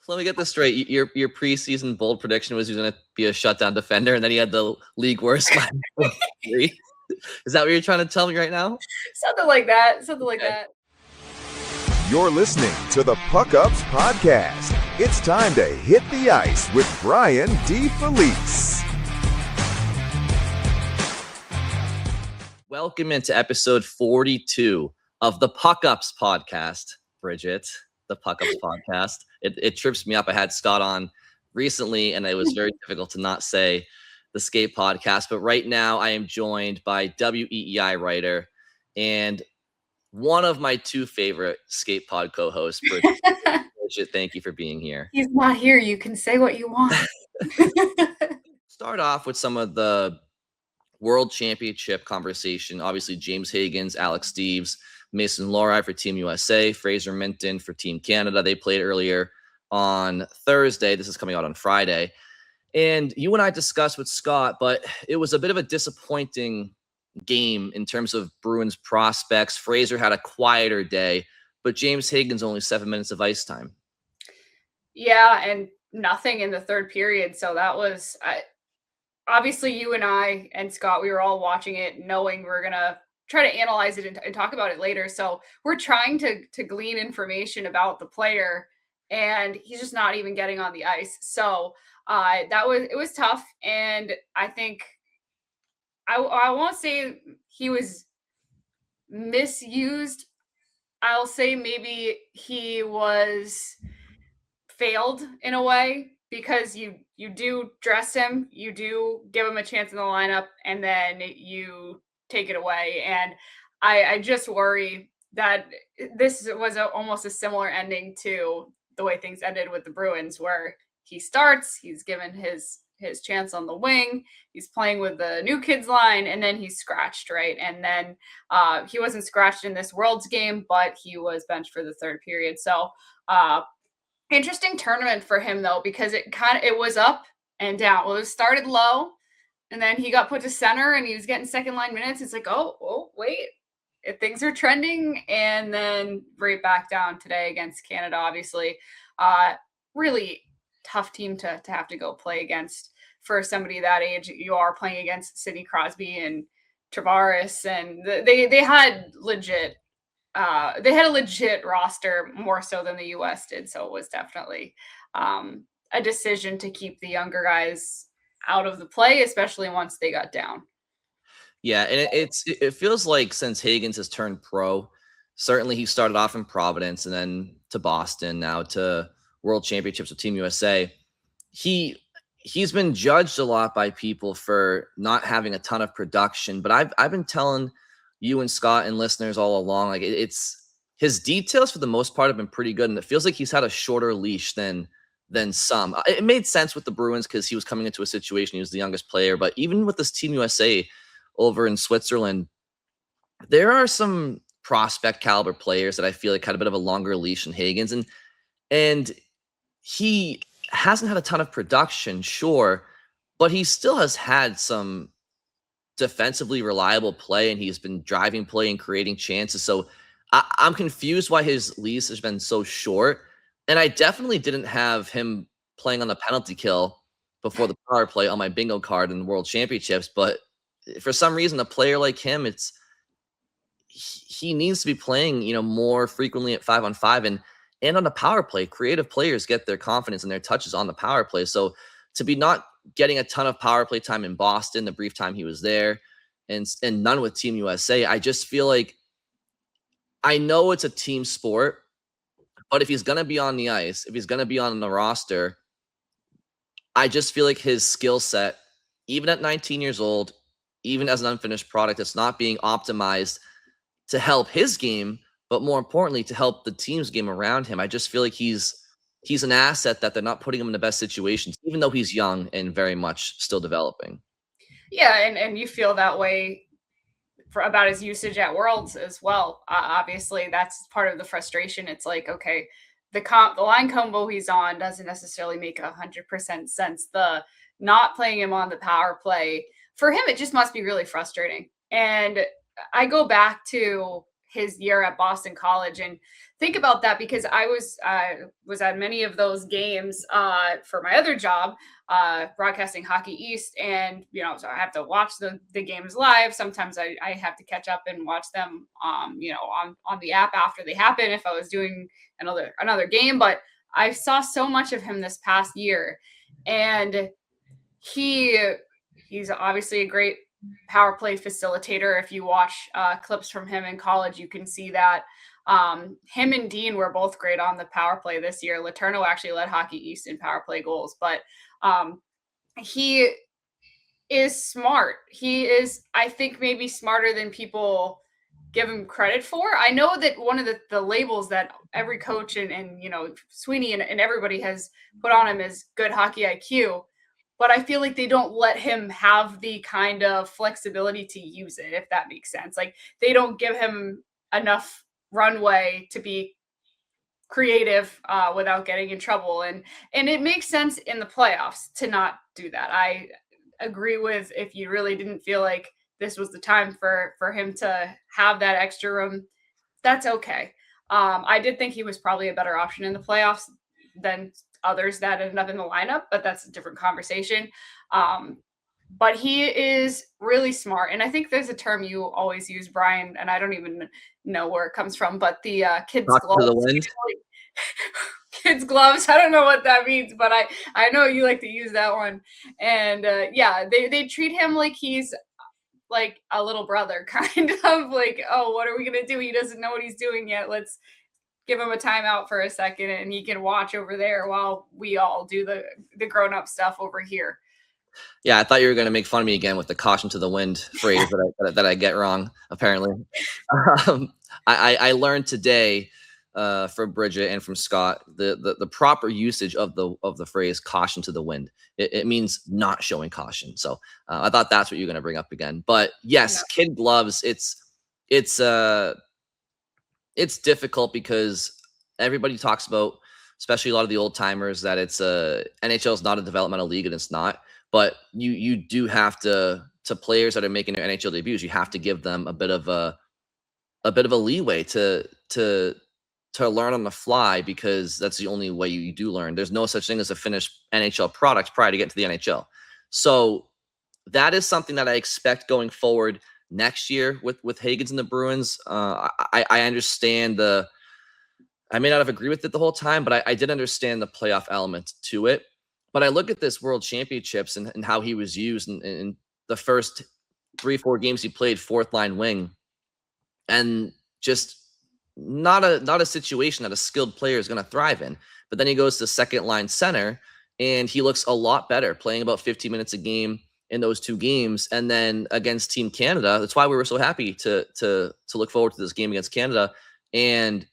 let me get this straight. Your preseason bold prediction was he was going to be a shutdown defender, and then he had the league worst -3. Is that what you're trying to tell me right now? Something like that. Something like that. You're listening to the PuckUps podcast. It's time to hit the ice with Brian D. Felice. Welcome into episode 42 of the PuckUps podcast, Bridgette. The PuckUps podcast. It trips me up. I had Scott on recently, and it was very difficult to not say the skate podcast. But right now, I am joined by WEEI writer and one of my two favorite skate pod co-hosts, Bridgette. Thank you for being here. He's not here. You can say what you want. Start off with some of the World Championship conversation. Obviously, James Hagens, Alex Steves, Mason Lohrei for Team USA, Fraser Minten for Team Canada. They played earlier on Thursday. This is coming out on Friday. And you and I discussed with Scott, but it was a bit of a disappointing game in terms of Bruins prospects. Fraser had a quieter day, but James Hagens only 7 minutes of ice time. Yeah, and nothing in the third period. So that was obviously you and I and Scott, we were all watching it knowing we're going to try to analyze it and talk about it later. So we're trying to glean information about the player, and he's just not even getting on the ice. So it was tough. And I think I won't say he was misused. I'll say maybe he was failed in a way, because you do dress him, you do give him a chance in the lineup, and then you take it away. And I just worry that this was almost a similar ending to the way things ended with the Bruins, where he starts, he's given his chance on the wing, he's playing with the new kids line, and then he's scratched, right? And then he wasn't scratched in this Worlds game, but he was benched for the third period. So interesting tournament for him, though, because it was up and down. Well, it started low, and then he got put to center, and he was getting second line minutes. It's like, oh, wait, things are trending, and then right back down today against Canada. Obviously, really tough team to have to go play against for somebody that age. You are playing against Sidney Crosby and Tavares, and they had legit. They had a legit roster, more so than the U.S. did. So it was definitely a decision to keep the younger guys out of the play, especially once they got down. Yeah, and it feels like since Hagens has turned pro, certainly he started off in Providence and then to Boston, now to World Championships with Team USA. He's been judged a lot by people for not having a ton of production, but I've been telling you and Scott and listeners all along, like it's his details for the most part have been pretty good, and it feels like he's had a shorter leash than some. It made sense with the Bruins because he was coming into a situation, he was the youngest player, but even with this Team USA over in Switzerland, there are some prospect caliber players that I feel like had a bit of a longer leash than Hagens, and he hasn't had a ton of production, sure, but he still has had some defensively reliable play, and he's been driving play and creating chances. So I'm confused why his lease has been so short. And I definitely didn't have him playing on the penalty kill before the power play on my bingo card in the World Championships. But for some reason, a player like him, he needs to be playing, more frequently at 5-on-5 and on the power play. Creative players get their confidence and their touches on the power play. So to be not getting a ton of power play time in Boston, the brief time he was there, and none with Team USA, I just feel like, I know it's a team sport, but if he's going to be on the ice, if he's going to be on the roster, I just feel like his skill set, even at 19 years old, even as an unfinished product, it's not being optimized to help his game, but more importantly, to help the team's game around him. I just feel like he's an asset that they're not putting him in the best situations, even though he's young and very much still developing. Yeah, and you feel that way about his usage at Worlds as well. Obviously, that's part of the frustration. It's like, okay, the line combo he's on doesn't necessarily make 100% sense. The not playing him on the power play, for him, it just must be really frustrating. And I go back to his year at Boston College. And think about that, because I was at many of those games for my other job, broadcasting Hockey East. And, so I have to watch the games live. Sometimes I have to catch up and watch them, on the app after they happen if I was doing another game. But I saw so much of him this past year, and he's obviously a great power play facilitator. If you watch clips from him in college, you can see that. Him and Dean were both great on the power play this year. Letourneau actually led Hockey East in power play goals, but he is smart. He is, I think, maybe smarter than people give him credit for. I know that one of the labels that every coach and Sweeney and everybody has put on him is good hockey IQ, but I feel like they don't let him have the kind of flexibility to use it, if that makes sense. Like, they don't give him enough runway to be creative without getting in trouble. And it makes sense in the playoffs to not do that. I agree with, if you really didn't feel like this was the time for him to have that extra room, that's okay. I did think he was probably a better option in the playoffs than others that ended up in the lineup, but that's a different conversation. But he is really smart. And I think there's a term you always use, Brian, and I don't even know where it comes from, but the kids' gloves. The wind. Kids' gloves. I don't know what that means, but I know you like to use that one. And they treat him like he's like a little brother, kind of like, oh, what are we going to do? He doesn't know what he's doing yet. Let's give him a timeout for a second and he can watch over there while we all do the grown-up stuff over here. Yeah, I thought you were going to make fun of me again with the caution to the wind phrase that I get wrong, apparently. I learned today from Bridgette and from Scott the proper usage of the phrase caution to the wind. It means not showing caution. So I thought that's what you're going to bring up again. But yes, kid gloves, it's difficult because everybody talks about, especially a lot of the old timers, that it's NHL is not a developmental league, and it's not. But you do have to players that are making their NHL debuts, you have to give them a bit of a leeway to learn on the fly, because that's the only way you do learn. There's no such thing as a finished NHL product prior to getting to the NHL. So that is something that I expect going forward next year with Hagens and the Bruins. I understand I may not have agreed with it the whole time, but I did understand the playoff element to it. But I look at this World Championships and how he was used in the first 3-4 games he played fourth line wing, and just not a situation that a skilled player is going to thrive in. But then he goes to second line center and he looks a lot better, playing about 15 minutes a game in those 2 games. And then against Team Canada, that's why we were so happy to look forward to this game against Canada. And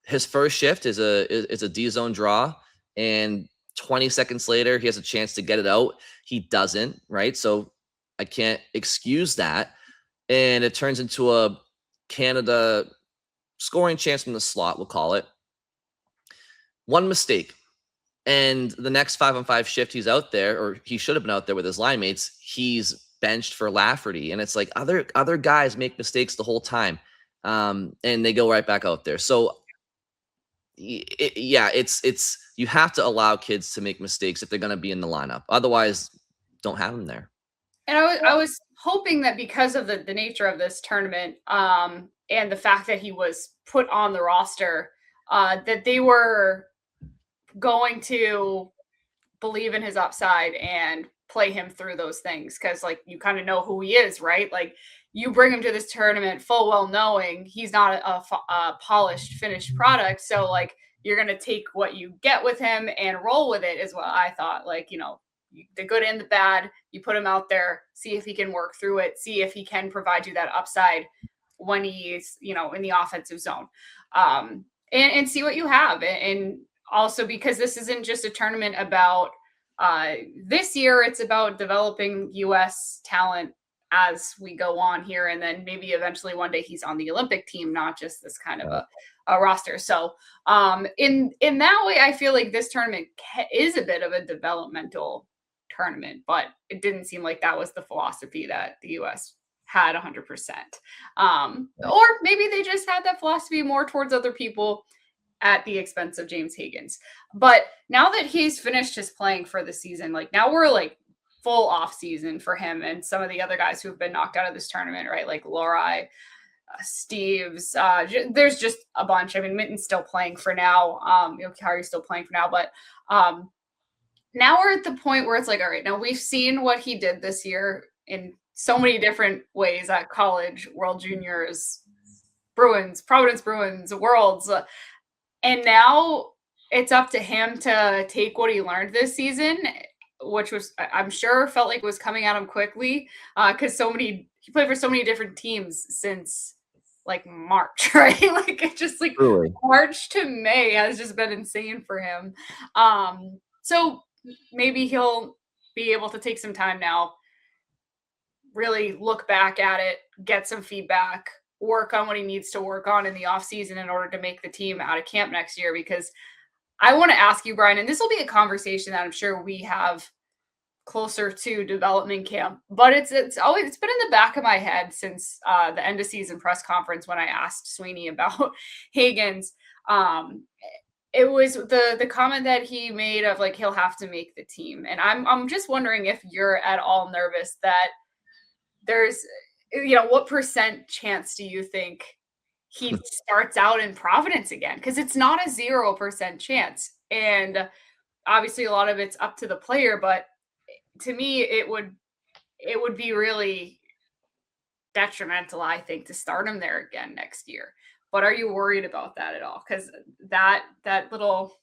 his first shift is a D zone draw, and 20 seconds later he has a chance to get it out. He doesn't, right? So I can't excuse that. And it turns into a Canada scoring chance from the slot, we'll call it. One mistake, and the next 5-on-5 shift he's out there, or he should have been out there with his line mates, he's benched for Lafferty. And it's like other guys make mistakes the whole time, and they go right back out there. So it's you have to allow kids to make mistakes if they're going to be in the lineup. Otherwise, don't have them there. And I was hoping that because of the nature of this tournament, and the fact that he was put on the roster, that they were going to believe in his upside and play him through those things. Because, like, you kind of know who he is, right? Like, you bring him to this tournament full well knowing he's not a polished, finished product. So, like, you're going to take what you get with him and roll with it, is what I thought. Like, the good and the bad, you put him out there, see if he can work through it, see if he can provide you that upside when he's, in the offensive zone, and see what you have. And also, because this isn't just a tournament about this year, it's about developing U.S. talent as we go on here. And then maybe eventually one day he's on the Olympic team, not just this kind of a roster. So in that way, I feel like this tournament is a bit of a developmental tournament, but it didn't seem like that was the philosophy that the U.S. had 100%. Or maybe they just had that philosophy more towards other people at the expense of James Hagens. But now that he's finished his playing for the season, like now we're like full off season for him and some of the other guys who've been knocked out of this tournament, right? Like Lohrei, Steves, there's just a bunch. I mean, Minten's still playing for now. Kari's still playing for now, but now we're at the point where it's like, all right, now we've seen what he did this year in so many different ways at college, World Juniors, Bruins, Providence Bruins, Worlds. And now it's up to him to take what he learned this season, which was, I'm sure, felt like was coming at him quickly because he played for so many different teams since like March, right? Like it just like really? March to May has just been insane for him. So maybe he'll be able to take some time now, really look back at it, get some feedback, work on what he needs to work on in the offseason in order to make the team out of camp next year. Because I want to ask you, Brian, and this will be a conversation that I'm sure we have closer to development camp, but it's been in the back of my head since the end of season press conference when I asked Sweeney about Hagens. It was the comment that he made of like he'll have to make the team, and I'm just wondering if you're at all nervous that there's what percent chance do you think he starts out in Providence again? Because it's not a 0% chance, and obviously a lot of it's up to the player, but to me it would be really detrimental, I think, to start him there again next year. But are you worried about that at all? Because that little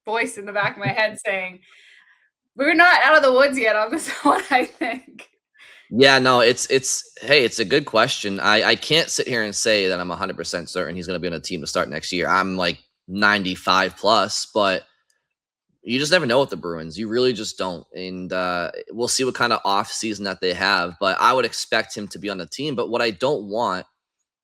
voice in the back of my head saying, we're not out of the woods yet on this one, I think. Yeah, no, it's a good question. I can't sit here and say that I'm 100% certain he's going to be on a team to start next year. I'm like 95 plus, but you just never know with the Bruins. You really just don't. And we'll see what kind of off season that they have. But I would expect him to be on the team. But what I don't want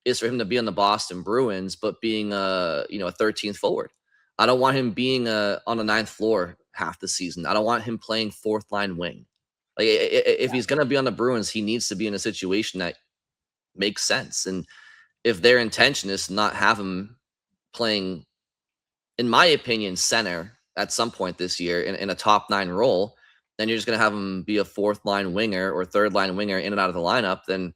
is for him to be on the Boston Bruins, but being a 13th forward. I don't want him being on the 9th floor half the season. I don't want him playing 4th line wing. Like if he's going to be on the Bruins, he needs to be in a situation that makes sense. And if their intention is to not have him playing, in my opinion, center at some point this year in a top 9 role, then you're just going to have him be a 4th line winger or 3rd line winger in and out of the lineup, then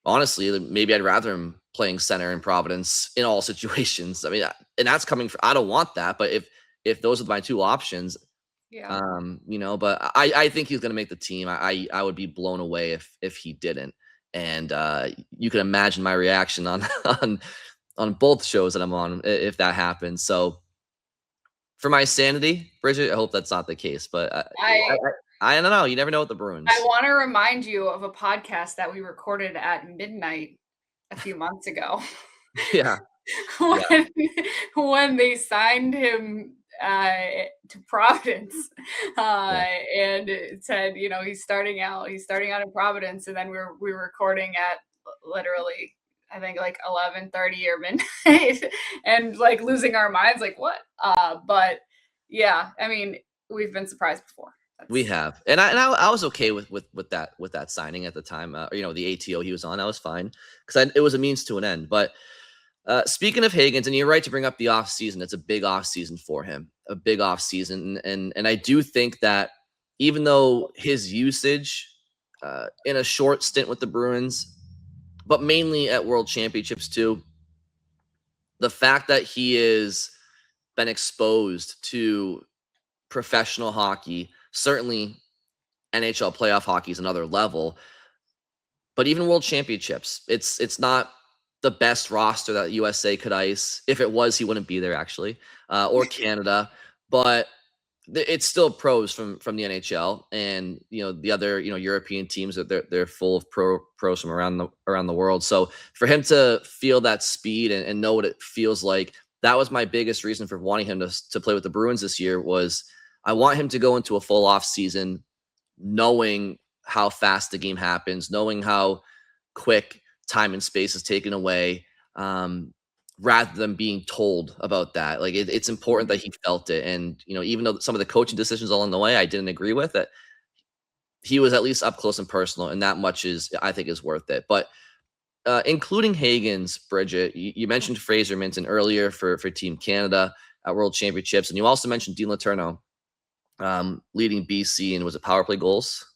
honestly, maybe I'd rather him playing center in Providence in all situations. I mean, and that's coming from, I don't want that, but if those are my 2 options, but I think he's going to make the team. I would be blown away if he didn't. And you can imagine my reaction on both shows that I'm on if that happens. So for my sanity, Bridgette, I hope that's not the case, but I don't know. You never know with the Bruins. I want to remind you of a podcast that we recorded at midnight a few months ago. Yeah. when they signed him to Providence, and it said, he's starting out in Providence, and then we were recording at literally, I think, like 11:30 or midnight, and like losing our minds, like what? But yeah, I mean, we've been surprised before. We have, and I was okay with that signing at the time. The ATO he was on, I was fine because it was a means to an end. But speaking of Hagens, and you're right to bring up the off season. It's a big off season for him, a big off season, and I do think that even though his usage in a short stint with the Bruins, but mainly at World Championships too, the fact that he has been exposed to professional hockey. Certainly, NHL playoff hockey is another level, but even World Championships, it's not the best roster that USA could ice. If it was, he wouldn't be there actually, or Canada. But it's still pros from the NHL, and the other European teams that they're full of pros from around the world. So for him to feel that speed and know what it feels like, that was my biggest reason for wanting him to play with the Bruins this year. Was I want him to go into a full off season knowing how fast the game happens, knowing how quick time and space is taken away, rather than being told about that. Like it's important that he felt it. And, even though some of the coaching decisions along the way I didn't agree with, that he was at least up close and personal, and that much I think is worth it. But including Hagens, Bridgette, you mentioned Fraser Minten earlier for Team Canada at World Championships, and you also mentioned Dean Letourneau leading BC, and was it power play goals?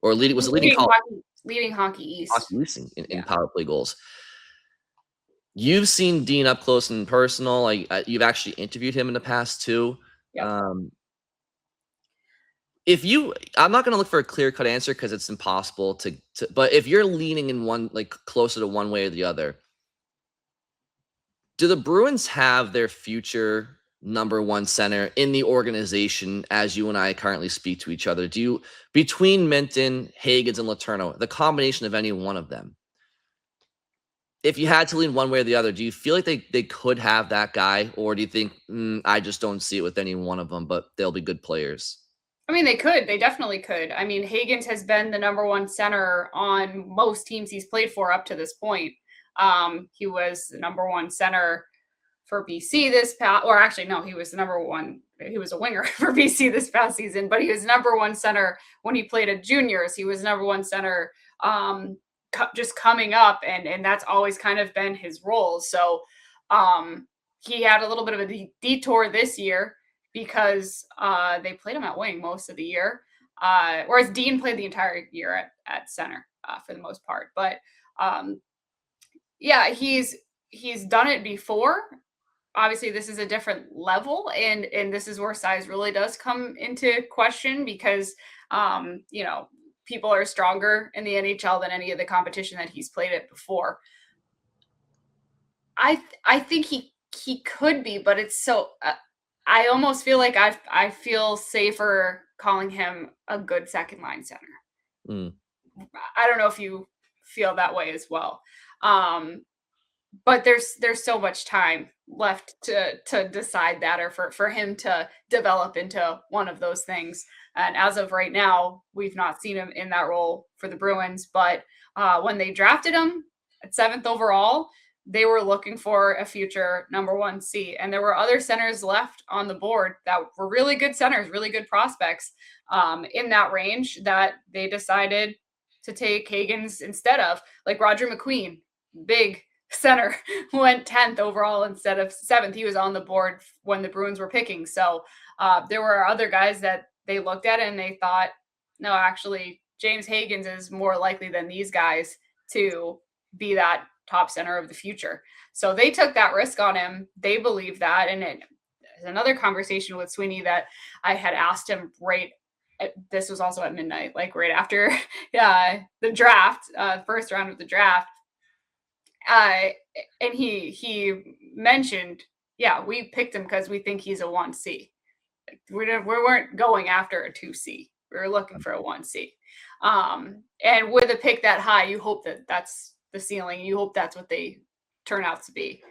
Or leading Hockey East. Hockey East in power play goals. You've seen Dean up close and personal. Like you've actually interviewed him in the past too. Yep. I'm not going to look for a clear-cut answer because it's impossible to. But if you're leaning in one, like closer to one way or the other, do the Bruins have their future number one center in the organization as you and I currently speak to each other? Between Minten, Hagens, and Letourneau, the combination of any one of them, if you had to lean one way or the other, do you feel like they could have that guy, or do you think I just don't see it with any one of them, but they'll be good players? I mean, they could. They definitely could. I mean, Hagens has been the number one center on most teams he's played for up to this point. He was the number one center for BC this past, or actually, no, he was the number one. He was a winger for BC this past season, but he was number one center when he played at juniors. He was number one center just coming up, and that's always kind of been his role. So he had a little bit of a detour this year because they played him at wing most of the year, whereas Dean played the entire year at center for the most part. But yeah, he's done it before. Obviously, this is a different level, and this is where size really does come into question because people are stronger in the NHL than any of the competition that he's played it before. I think he could be, but it's so. I almost feel like I feel safer calling him a good second line center. I don't know if you feel that way as well. But there's so much time left to decide that, or for him to develop into one of those things. And as of right now, we've not seen him in that role for the Bruins. But when they drafted him at 7th overall, they were looking for a future number 1C. And there were other centers left on the board that were really good centers, really good prospects in that range that they decided to take Hagens instead of, like Roger McQueen, big center, went 10th overall instead of 7th. He was on the board when the Bruins were picking. So there were other guys that they looked at and they thought, no, actually, James Hagens is more likely than these guys to be that top center of the future. So they took that risk on him. They believe that. And it is another conversation with Sweeney that I had asked him this was also at midnight, like right after the draft, first round of the draft. And he mentioned, we picked him because we think he's a 1C. We weren't going after a 2C. We were looking for a 1C. And with a pick that high, you hope that that's the ceiling. You hope that's what they turn out to be.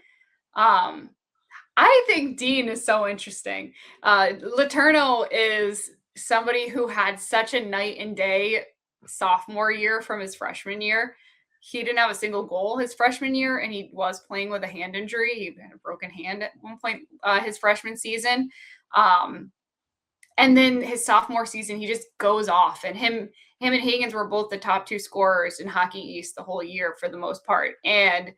I think Dean is so interesting. Letourneau is somebody who had such a night and day sophomore year from his freshman year. He didn't have a single goal his freshman year, and he was playing with a hand injury. He had a broken hand at one point his freshman season. And then his sophomore season, he just goes off. And him and Hagens were both the top 2 scorers in Hockey East the whole year for the most part. And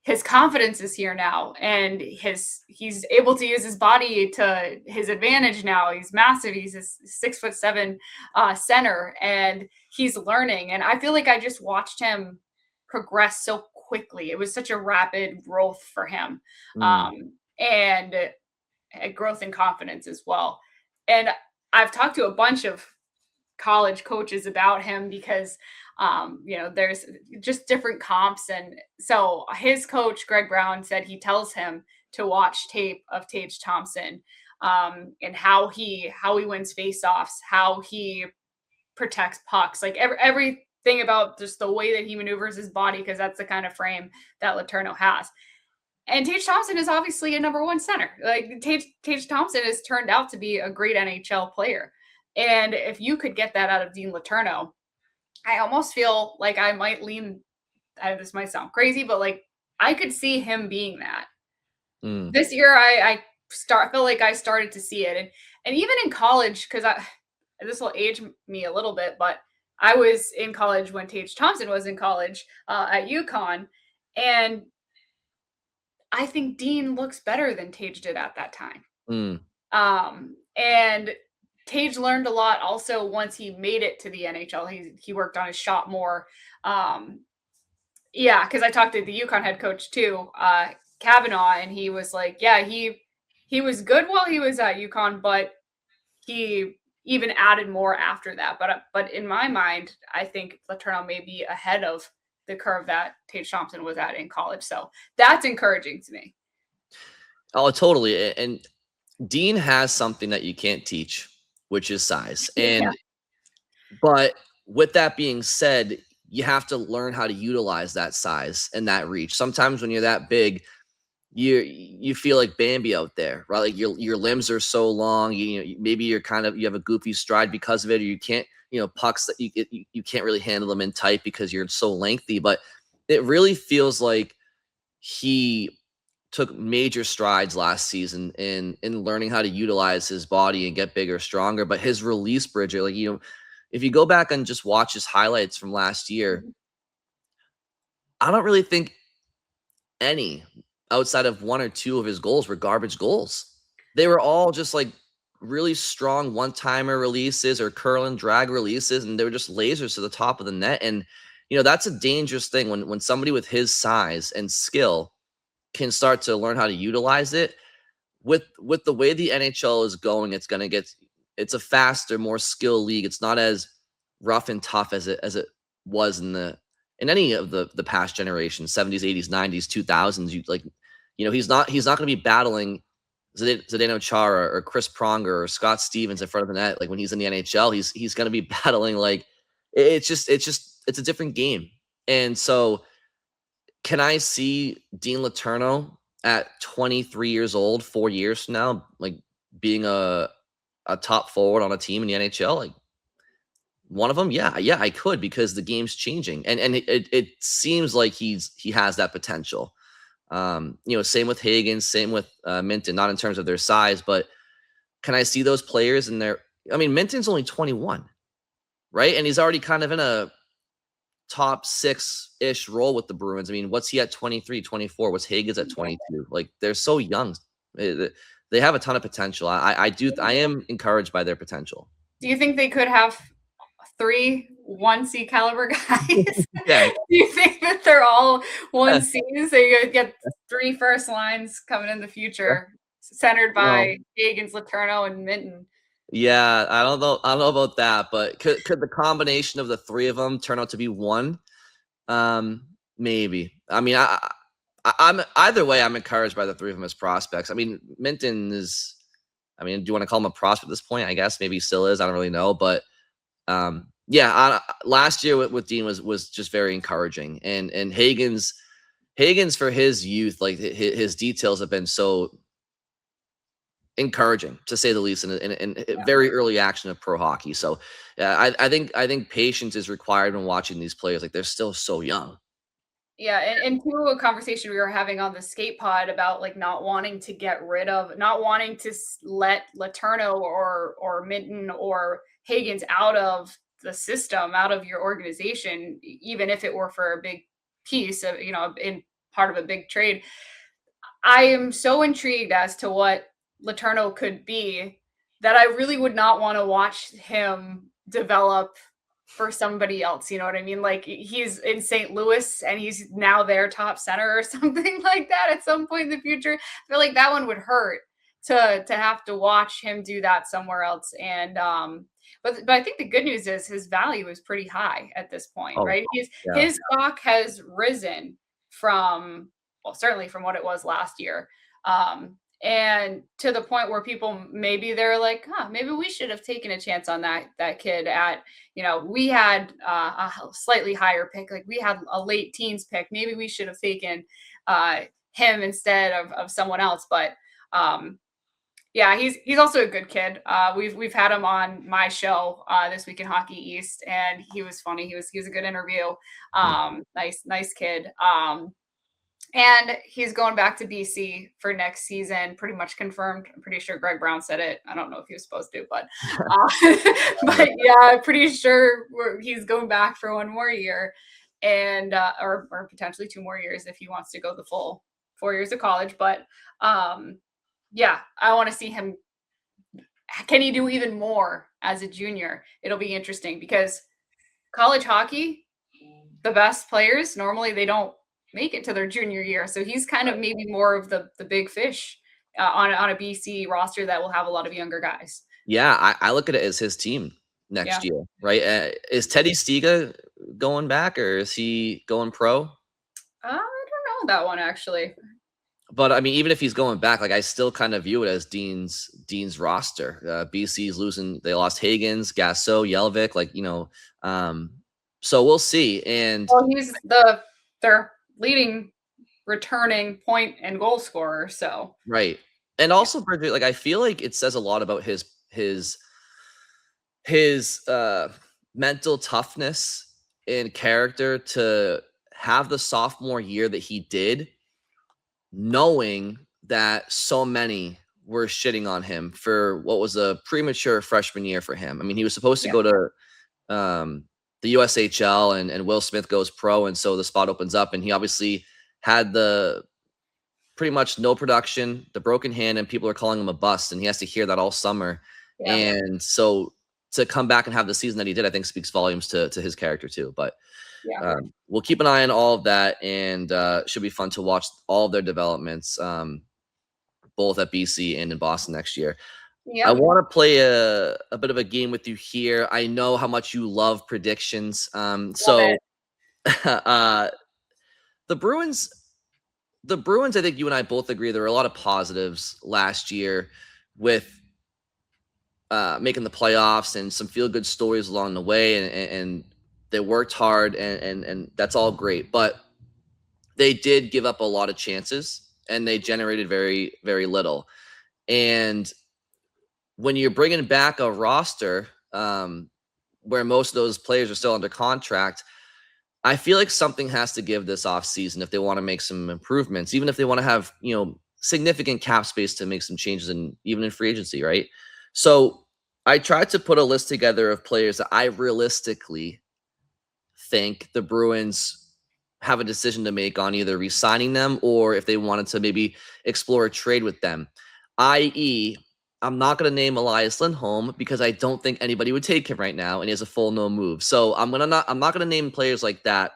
his confidence is here now, and he's able to use his body to his advantage now. He's massive. He's a 6'7" center, and he's learning. And I feel like I just watched him progress so quickly. It was such a rapid growth for him, and a growth in confidence as well. And I've talked to a bunch of college coaches about him because there's just different comps. And so his coach, Greg Brown, said he tells him to watch tape of Tage Thompson and how he wins faceoffs, how he protects pucks, like everything about just the way that he maneuvers his body, because that's the kind of frame that Letourneau has. And Tage Thompson is obviously a number 1 center. Like Tage Thompson has turned out to be a great NHL player. And if you could get that out of Dean Letourneau, I almost feel like I might lean, this might sound crazy, but like I could see him being that. This year I felt like I started to see it. And even in college, because and this will age me a little bit, but I was in college when Tage Thompson was in college at UConn, and I think Dean looks better than Tage did at that time. Mm. And Tage learned a lot also once he made it to the NHL. He worked on his shot more. Yeah, because I talked to the UConn head coach too, Kavanaugh, and he was like, yeah, he was good while he was at UConn, but he even added more after that. But in my mind, I think Letourneau may be ahead of the curve that Tage Thompson was at in college. So that's encouraging to me. Oh, totally. And Dean has something that you can't teach, which is size. And but with that being said, you have to learn how to utilize that size and that reach. Sometimes when you're that big, you feel like Bambi out there, right? Like your limbs are so long. Maybe you have a goofy stride because of it, or you can't, pucks that you can't really handle them in tight because you're so lengthy. But it really feels like he took major strides last season in learning how to utilize his body and get bigger, stronger. But his release, Bridgette, like, if you go back and just watch his highlights from last year, I don't really think any outside of one or two of his goals were garbage goals. They were all just like really strong one-timer releases or curl and drag releases, and they were just lasers to the top of the net. And that's a dangerous thing when somebody with his size and skill can start to learn how to utilize it. With the way the NHL is going, it's a faster, more skill league. It's not as rough and tough as it was in any of the past generations, 70s, 80s, 90s, 2000s. He's not going to be battling Zdeno Chara or Chris Pronger or Scott Stevens in front of the net. Like when he's in the NHL, he's going to be battling it's a different game. And so can I see Dean Letourneau at 23 years old, 4 years from now, like being a top forward on a team in the NHL? Like one of them? Yeah, I could, because the game's changing. And it seems like he has that potential. Same with Hagens, same with Minten, not in terms of their size, but can I see those players in there? I mean, Minten's only 21, right? And he's already kind of in a top 6-ish role with the Bruins. I mean, what's he at 23, 24? What's Hagens at 22? Like, they're so young. They have a ton of potential. I am encouraged by their potential. Do you think they could have 3 1C caliber guys? Yeah. Do you think that they're all 1Cs? So you get 3 first lines coming in the future, centered by Hagens, Letourneau, and Minten. Yeah, I don't know about that, but could the combination of the 3 of them turn out to be 1? Maybe. I mean, I'm either way, I'm encouraged by the 3 of them as prospects. I mean, Minten is, do you want to call him a prospect at this point? I guess maybe he still is. I don't really know, but last year with Dean was just very encouraging, and Hagens for his youth, like his details have been so encouraging, to say the least, in very early action of pro hockey. So I think patience is required when watching these players. Like, they're still so young. Yeah, and to a conversation we were having on the skate pod about like not wanting to let Letourneau or Minten or Hagens out of the system, out of your organization, even if it were for a big piece of, in part of a big trade. I am so intrigued as to what Letourneau could be that I really would not want to watch him develop for somebody else. You know what I mean? Like, he's in St. Louis and he's now their top center or something like that at some point in the future. I feel like that one would hurt to have to watch him do that somewhere else. And but I think the good news is his value is pretty high at this point, right? His stock has risen from, well, certainly from what it was last year. And to the point where people, maybe they're like, maybe we should have taken a chance on that kid at, we had a slightly higher pick. Like, we had a late teens pick. Maybe we should have taken him instead of someone else. But yeah, he's also a good kid. We've had him on my show This Week in Hockey East, and he was funny. He was a good interview. Nice kid. And he's going back to BC for next season, pretty much confirmed. I'm pretty sure Greg Brown said it. I don't know if he was supposed to, but yeah, pretty sure he's going back for one more year, and or potentially 2 more years if he wants to go the full 4 years of college. But yeah, I want to see him. Can he do even more as a junior? It'll be interesting because college hockey, the best players normally they don't make it to their junior year. So he's kind of maybe more of the big fish on a BC roster that will have a lot of younger guys. Yeah, I look at it as his team next year, right? Is Teddy Stiga going back or is he going pro? I don't know that one actually. But I mean, even if he's going back, like I still kind of view it as Dean's roster. BC's losing; they lost Hagens, Gasso, Jelvik, like so we'll see. And he's their leading returning point and goal scorer. So right, and also Bridgette, like I feel like it says a lot about his mental toughness and character to have the sophomore year that he did, knowing that so many were shitting on him for what was a premature freshman year for him. I mean, he was supposed to go to the USHL and Will Smith goes pro. And so the spot opens up and he obviously had the pretty much no production, the broken hand, and people are calling him a bust. And he has to hear that all summer. Yeah. And so to come back and have the season that he did, I think speaks volumes to his character too. But yeah. We'll keep an eye on all of that, and should be fun to watch all of their developments, both at BC and in Boston next year. Yep. I want to play a bit of a game with you here. I know how much you love predictions. The Bruins, I think you and I both agree there were a lot of positives last year with making the playoffs and some feel-good stories along the way, and they worked hard, and that's all great. But they did give up a lot of chances, and they generated very, very little. And when you're bringing back a roster where most of those players are still under contract, I feel like something has to give this offseason if they want to make some improvements, even if they want to have, significant cap space to make some changes even in free agency, right? So I tried to put a list together of players that I realistically think the Bruins have a decision to make on either re-signing them or if they wanted to maybe explore a trade with them, i.e., I'm not going to name Elias Lindholm because I don't think anybody would take him right now, and he has a full no move. So I'm not going to name players like that.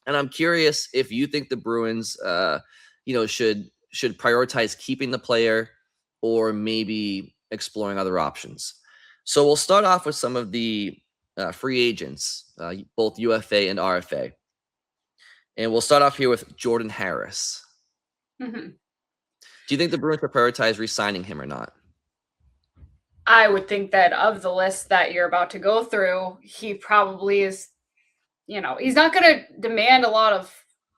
And I'm curious if you think the Bruins, should prioritize keeping the player or maybe exploring other options. So we'll start off with some of the free agents, both UFA and RFA. And we'll start off here with Jordan Harris. Mm-hmm. Do you think the Bruins will prioritize re-signing him or not? I would think that of the list that you're about to go through, he probably is, he's not going to demand a lot of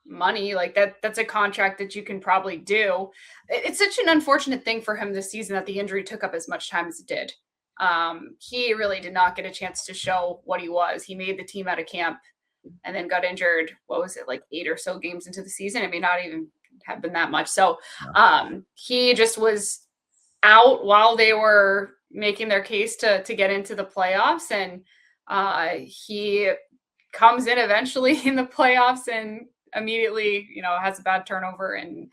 money like that. That's a contract that you can probably do. It's such an unfortunate thing for him this season that the injury took up as much time as it did. He really did not get a chance to show what he was. He made the team out of camp and then got injured. What was it, like 8 or so games into the season? It may not even have been that much. So he just was out while they were making their case to get into the playoffs. And he comes in eventually in the playoffs and immediately, has a bad turnover and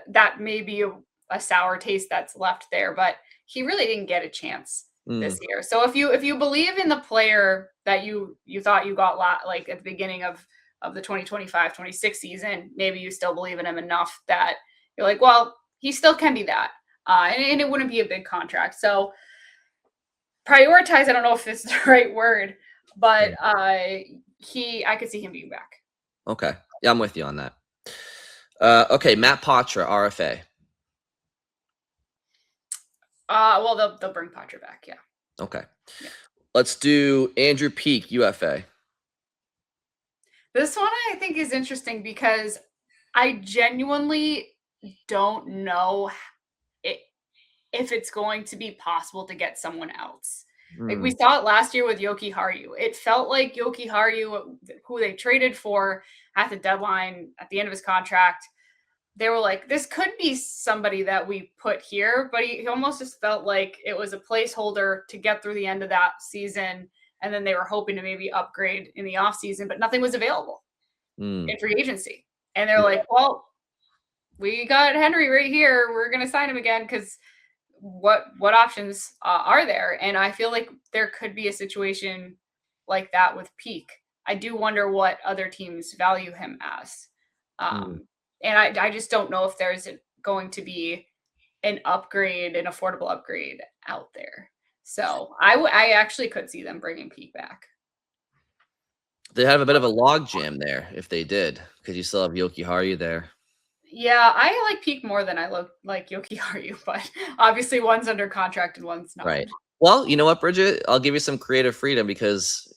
that may be a sour taste that's left there, but he really didn't get a chance this year. So if you believe in the player that you thought you got like at the beginning of the 2025-26 season, maybe you still believe in him enough that you're like, well, he still can be that. And it wouldn't be a big contract. So prioritize, I don't know if it's the right word, but I could see him being back. Okay. Yeah, I'm with you on that. Okay, Matt Poitras, RFA. Well, they'll bring Poitras back, yeah. Okay. Yeah. Let's do Andrew Peeke, UFA. This one I think is interesting because I genuinely don't know if it's going to be possible to get someone else. Like we saw it last year with Jokiharju. It felt like Jokiharju, who they traded for at the deadline at the end of his contract, they were like, this could be somebody that we put here, but he almost just felt like it was a placeholder to get through the end of that season. And then they were hoping to maybe upgrade in the offseason, but nothing was available in free agency. And they're like, well, we got Henry right here. We're going to sign him again because what options are there? And I feel like there could be a situation like that with Peak. I do wonder what other teams value him as. And I just don't know if there's going to be an upgrade, an affordable upgrade out there. So I actually could see them bringing Peak back. They have a bit of a log jam there if they did, because you still have Jokiharju there. Yeah, I like Peak more than I like Jokiharju, but obviously one's under contract and one's not. Right. Well, you know what, Bridgette? I'll give you some creative freedom because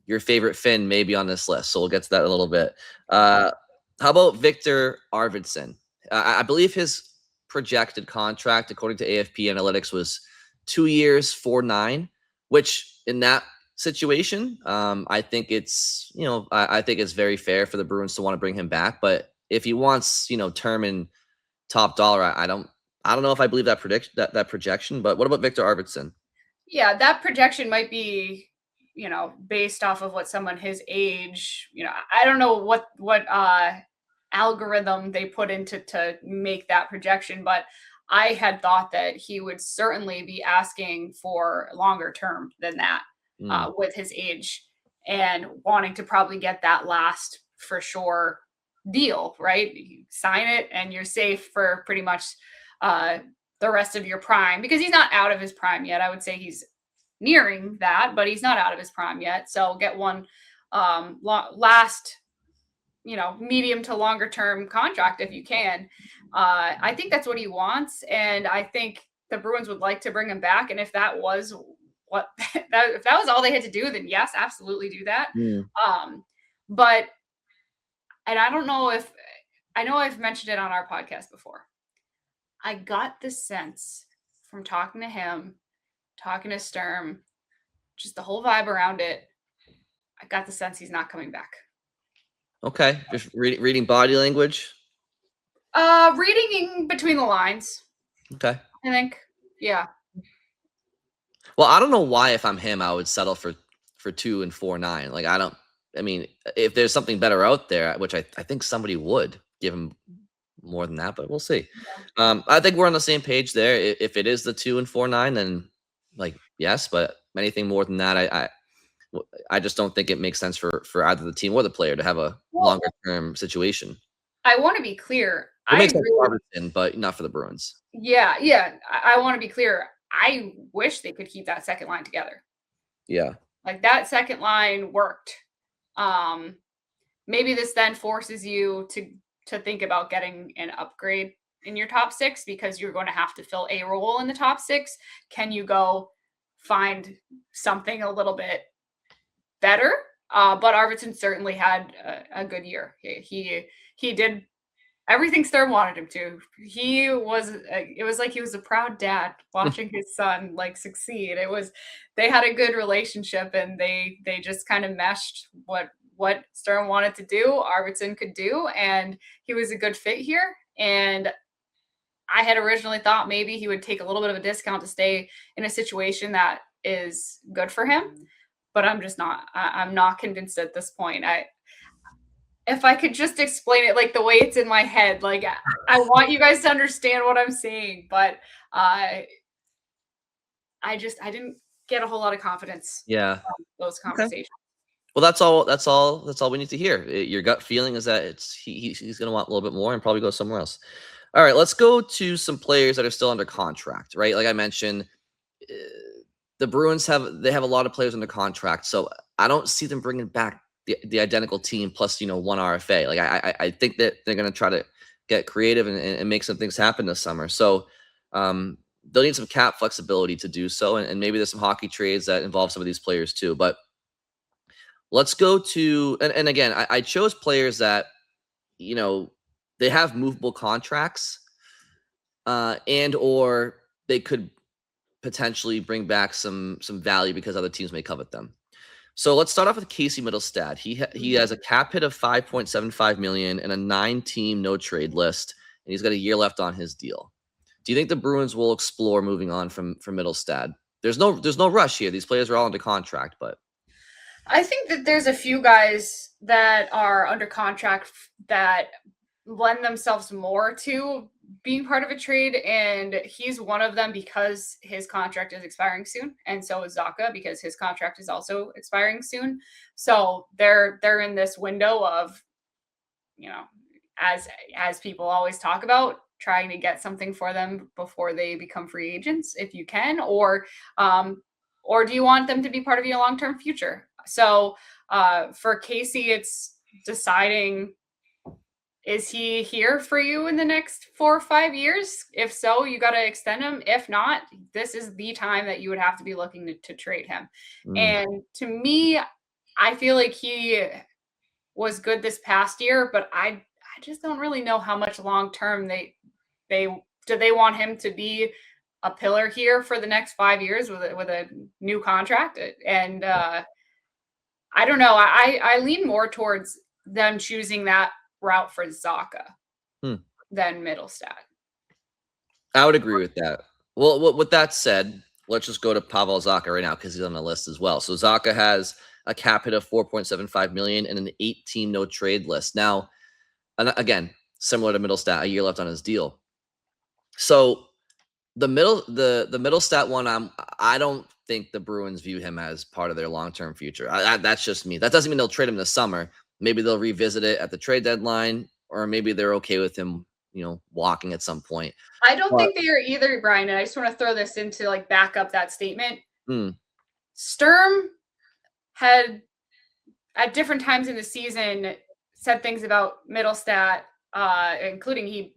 your favorite Finn may be on this list, so we'll get to that in a little bit. How about Victor Arvidsson? I believe his projected contract, according to AFP Analytics, was 2 years, 4.9, which in that situation, I think it's I think it's very fair for the Bruins to want to bring him back, but if he wants, term and top dollar, I don't know if I believe that projection. But what about Victor Arvidsson? Yeah, that projection might be, based off of what someone his age. I don't know what algorithm they put into to make that projection, but I had thought that he would certainly be asking for longer term than that with his age and wanting to probably get that last for sure deal, right? You sign it and you're safe for pretty much the rest of your prime, because he's not out of his prime yet. I would say he's nearing that, but he's not out of his prime yet. So get one last, medium to longer term contract if you can. I think that's what he wants, and I think the Bruins would like to bring him back. And if that was if that was all they had to do, then yes, absolutely do that. But and I don't know if I know I've mentioned it on our podcast before. I got the sense from talking to him, talking to Sturm, just the whole vibe around it. I got the sense he's not coming back. Okay, just reading body language. Reading between the lines. Okay, I think, yeah. Well, I don't know why if I'm him, I would settle for 2 and 4.9. Like I mean, if there's something better out there, which I think somebody would give him more than that, but we'll see. I think we're on the same page there. If it is the 2 and 4.9, then yes, but anything more than that, I just don't think it makes sense for either the team or the player to have a longer term situation. I want to be clear. It makes sense for Robertson, but not for the Bruins. Yeah. I want to be clear. I wish they could keep that second line together. Yeah. Like that second line worked. Maybe this then forces you to think about getting an upgrade in your top 6, because you're going to have to fill a role in the top 6. Can you go find something a little bit better? But Arvidsson certainly had a good year. He did everything Sturm wanted him to. It was like he was a proud dad watching his son succeed. They had a good relationship, and they just kind of meshed what Sturm wanted to do, Arvidsson could do, and he was a good fit here. And I had originally thought maybe he would take a little bit of a discount to stay in a situation that is good for him, but I'm just not. I'm not convinced at this point. If I could just explain it the way it's in my head, I want you guys to understand what I'm saying, but I didn't get a whole lot of confidence. Yeah, from those conversations. Okay. Well, that's all we need to hear. Your gut feeling is that he's going to want a little bit more and probably go somewhere else. All right, let's go to some players that are still under contract, right? Like I mentioned, the Bruins have a lot of players under contract, so I don't see them bringing back the identical team plus one RFA. I think that they're going to try to get creative and make some things happen this summer. So they'll need some cap flexibility to do so, and maybe there's some hockey trades that involve some of these players too. But let's go to and again, I chose players that they have movable contracts, and or they could potentially bring back some value because other teams may covet them. So let's start off with Casey Middlestad. He has a cap hit of $5.75 million and a 9-team no trade list, and he's got a year left on his deal. Do you think the Bruins will explore moving on from Middlestad? There's no rush here. These players are all under contract, but I think that there's a few guys that are under contract that lend themselves more to being part of a trade, and he's one of them because his contract is expiring soon, and so is Zacha because his contract is also expiring soon. So they're in this window of, as people always talk about, trying to get something for them before they become free agents, if you can, or do you want them to be part of your long-term future? So for Casey, it's deciding, is he here for you in the next 4 or 5 years? If so, you got to extend him. If not, this is the time that you would have to be looking to trade him. And to me, I feel like he was good this past year, but I just don't really know how much long-term they want him to be a pillar here for the next 5 years with a new contract. And I don't know. I lean more towards them choosing that route for Zacha than Middlestad. I would agree with that. Well, with that said, let's just go to Pavel Zacha right now because he's on the list as well. So Zacha has a cap hit of $4.75 million and an 8-team no trade list. Now, again, similar to Middlestat, a year left on his deal. So the Middlestat one, I don't think the Bruins view him as part of their long-term future. That's just me. That doesn't mean they'll trade him this summer. Maybe they'll revisit it at the trade deadline, or maybe they're okay with him, walking at some point. I don't think they are either, Brian. And I just want to throw this in to back up that statement. Sturm had at different times in the season said things about Middlestat, including he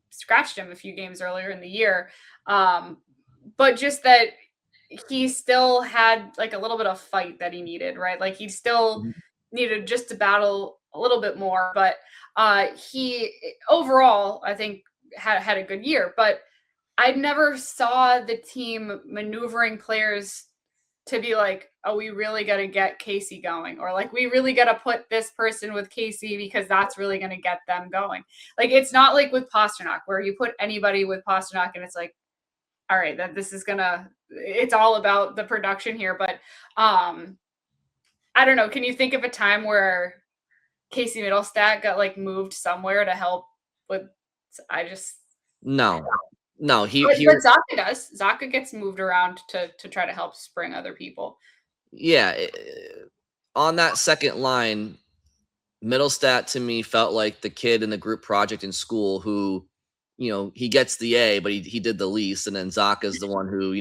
scratched him a few games earlier in the year. But just that he still had a little bit of fight that he needed, right? He still needed just to battle a little bit more, but he overall, I think, had a good year. But I never saw the team maneuvering players to be oh, we really got to get Casey going, or we really got to put this person with Casey because that's really going to get them going. It's not like with Pastrnak where you put anybody with Pastrnak and it's all right, that this is it's all about the production here. But I don't know. Can you think of a time where Casey Middlestat got moved somewhere to help with? No. But Zacha does. Zacha gets moved around to try to help spring other people. Yeah, on that second line, Middlestat to me felt like the kid in the group project in school who, he gets the A, but he did the least, and then Zacha's the one who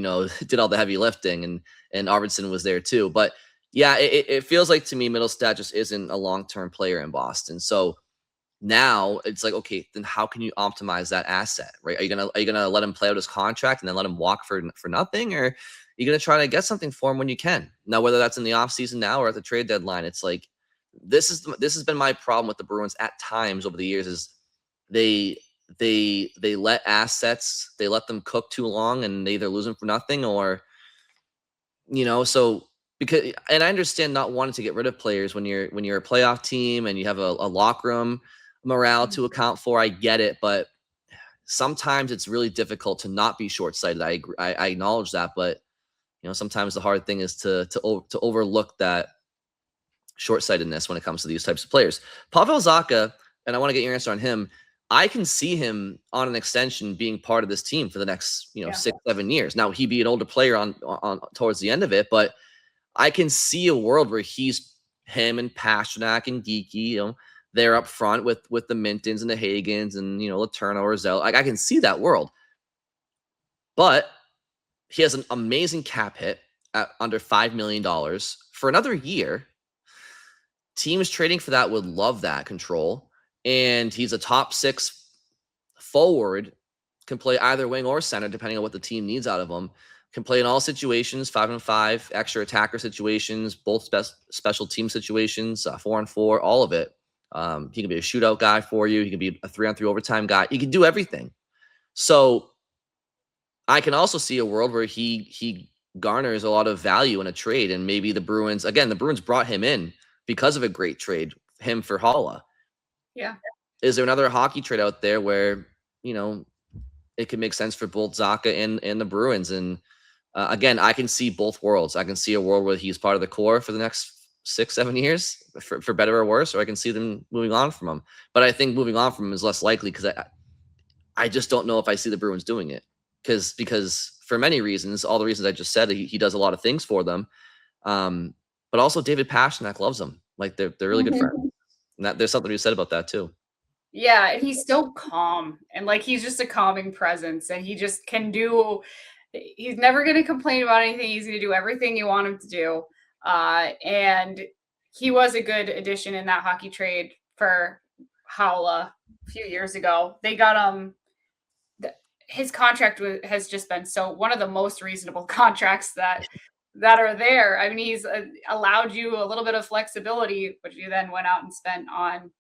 did all the heavy lifting, and Arvidsson was there too. But yeah, it feels like to me Middlestat just isn't a long-term player in Boston. So now it's okay, then how can you optimize that asset, right? Are you gonna let him play out his contract and then let him walk for nothing, or are you gonna try to get something for him when you can? Now, whether that's in the offseason now or at the trade deadline, it's this has been my problem with the Bruins at times over the years is they let assets, they let them cook too long and they either lose them for nothing or so. Because, and I understand not wanting to get rid of players when you're a playoff team and you have a locker room morale to account for. I get it, but sometimes it's really difficult to not be short-sighted. I acknowledge that, but sometimes the hard thing is to overlook that short-sightedness when it comes to these types of players. Pavel Zacha, and I want to get your answer on him. I can see him on an extension being part of this team for the next 6-7 years. Now he'd be an older player on towards the end of it, but I can see a world where him and Pastrnak and Geeky, they're up front with the Mintens and the Hagens and Letourneau or Zell. I can see that world. But he has an amazing cap hit at under $5 million for another year. Teams trading for that would love that control. And he's a top 6 forward, can play either wing or center, depending on what the team needs out of him. Can play in all situations, 5-on-5, extra attacker situations, both special team situations, 4-on-4, all of it. He can be a shootout guy for you. He can be a 3-on-3 overtime guy. He can do everything. So I can also see a world where he garners a lot of value in a trade, and maybe the Bruins brought him in because of a great trade, him for Holla. Yeah. Is there another hockey trade out there where, it could make sense for both Zacha and the Bruins? And again, I can see both worlds. I can see a world where he's part of the core for the next 6-7 years, for better or worse, or I can see them moving on from him. But I think moving on from him is less likely, because I just don't know if I see the Bruins doing it, because for many reasons, all the reasons I just said, he does a lot of things for them. But also David Pastrnak loves him. Like they're really good friends. And there's something to be said about that too. Yeah, and he's so calm, and like he's just a calming presence, and he just can do. He's never going to complain about anything. He's going to do everything you want him to do. And he was a good addition in that hockey trade for Howla a few years ago. They got his contract has just been one of the most reasonable contracts that are there. I mean, he's allowed you a little bit of flexibility, which you then went out and spent on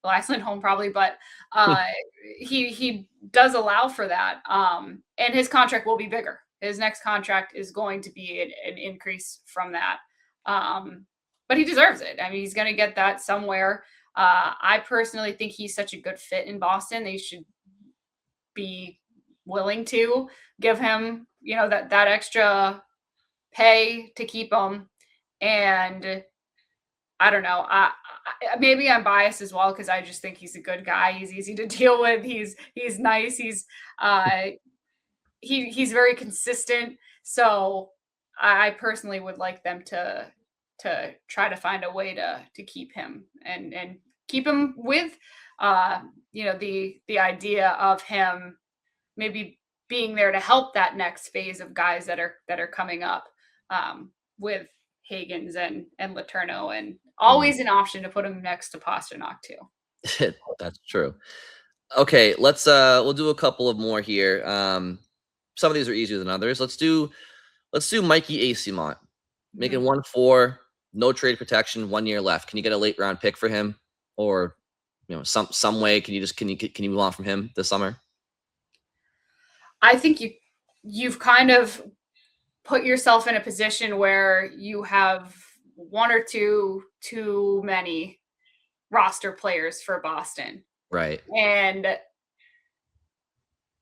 the last home probably, but he does allow for that. And his contract will be bigger. His next contract is going to be an increase from that. But he deserves it. I mean, he's going to get that somewhere. I personally think he's such a good fit in Boston. They should be willing to give him, that extra pay to keep him. And I don't know. Maybe I'm biased as well, because I just think he's a good guy. He's easy to deal with. He's nice. He's very consistent. So I personally would like them to try to find a way to keep him and keep him with the idea of him maybe being there to help that next phase of guys that are coming up with Hagens and Letourneau, and always an option to put him next to Pastrnak too. That's true. Okay, we'll do a couple of more here. Some of these are easier than others. Let's do Mikey Eyssimont, making 1-4, no trade protection, 1 year left. Can you get a late round pick for him, or some way? Can you move on from him this summer? I think you've kind of put yourself in a position where you have one or two too many roster players for Boston. Right. And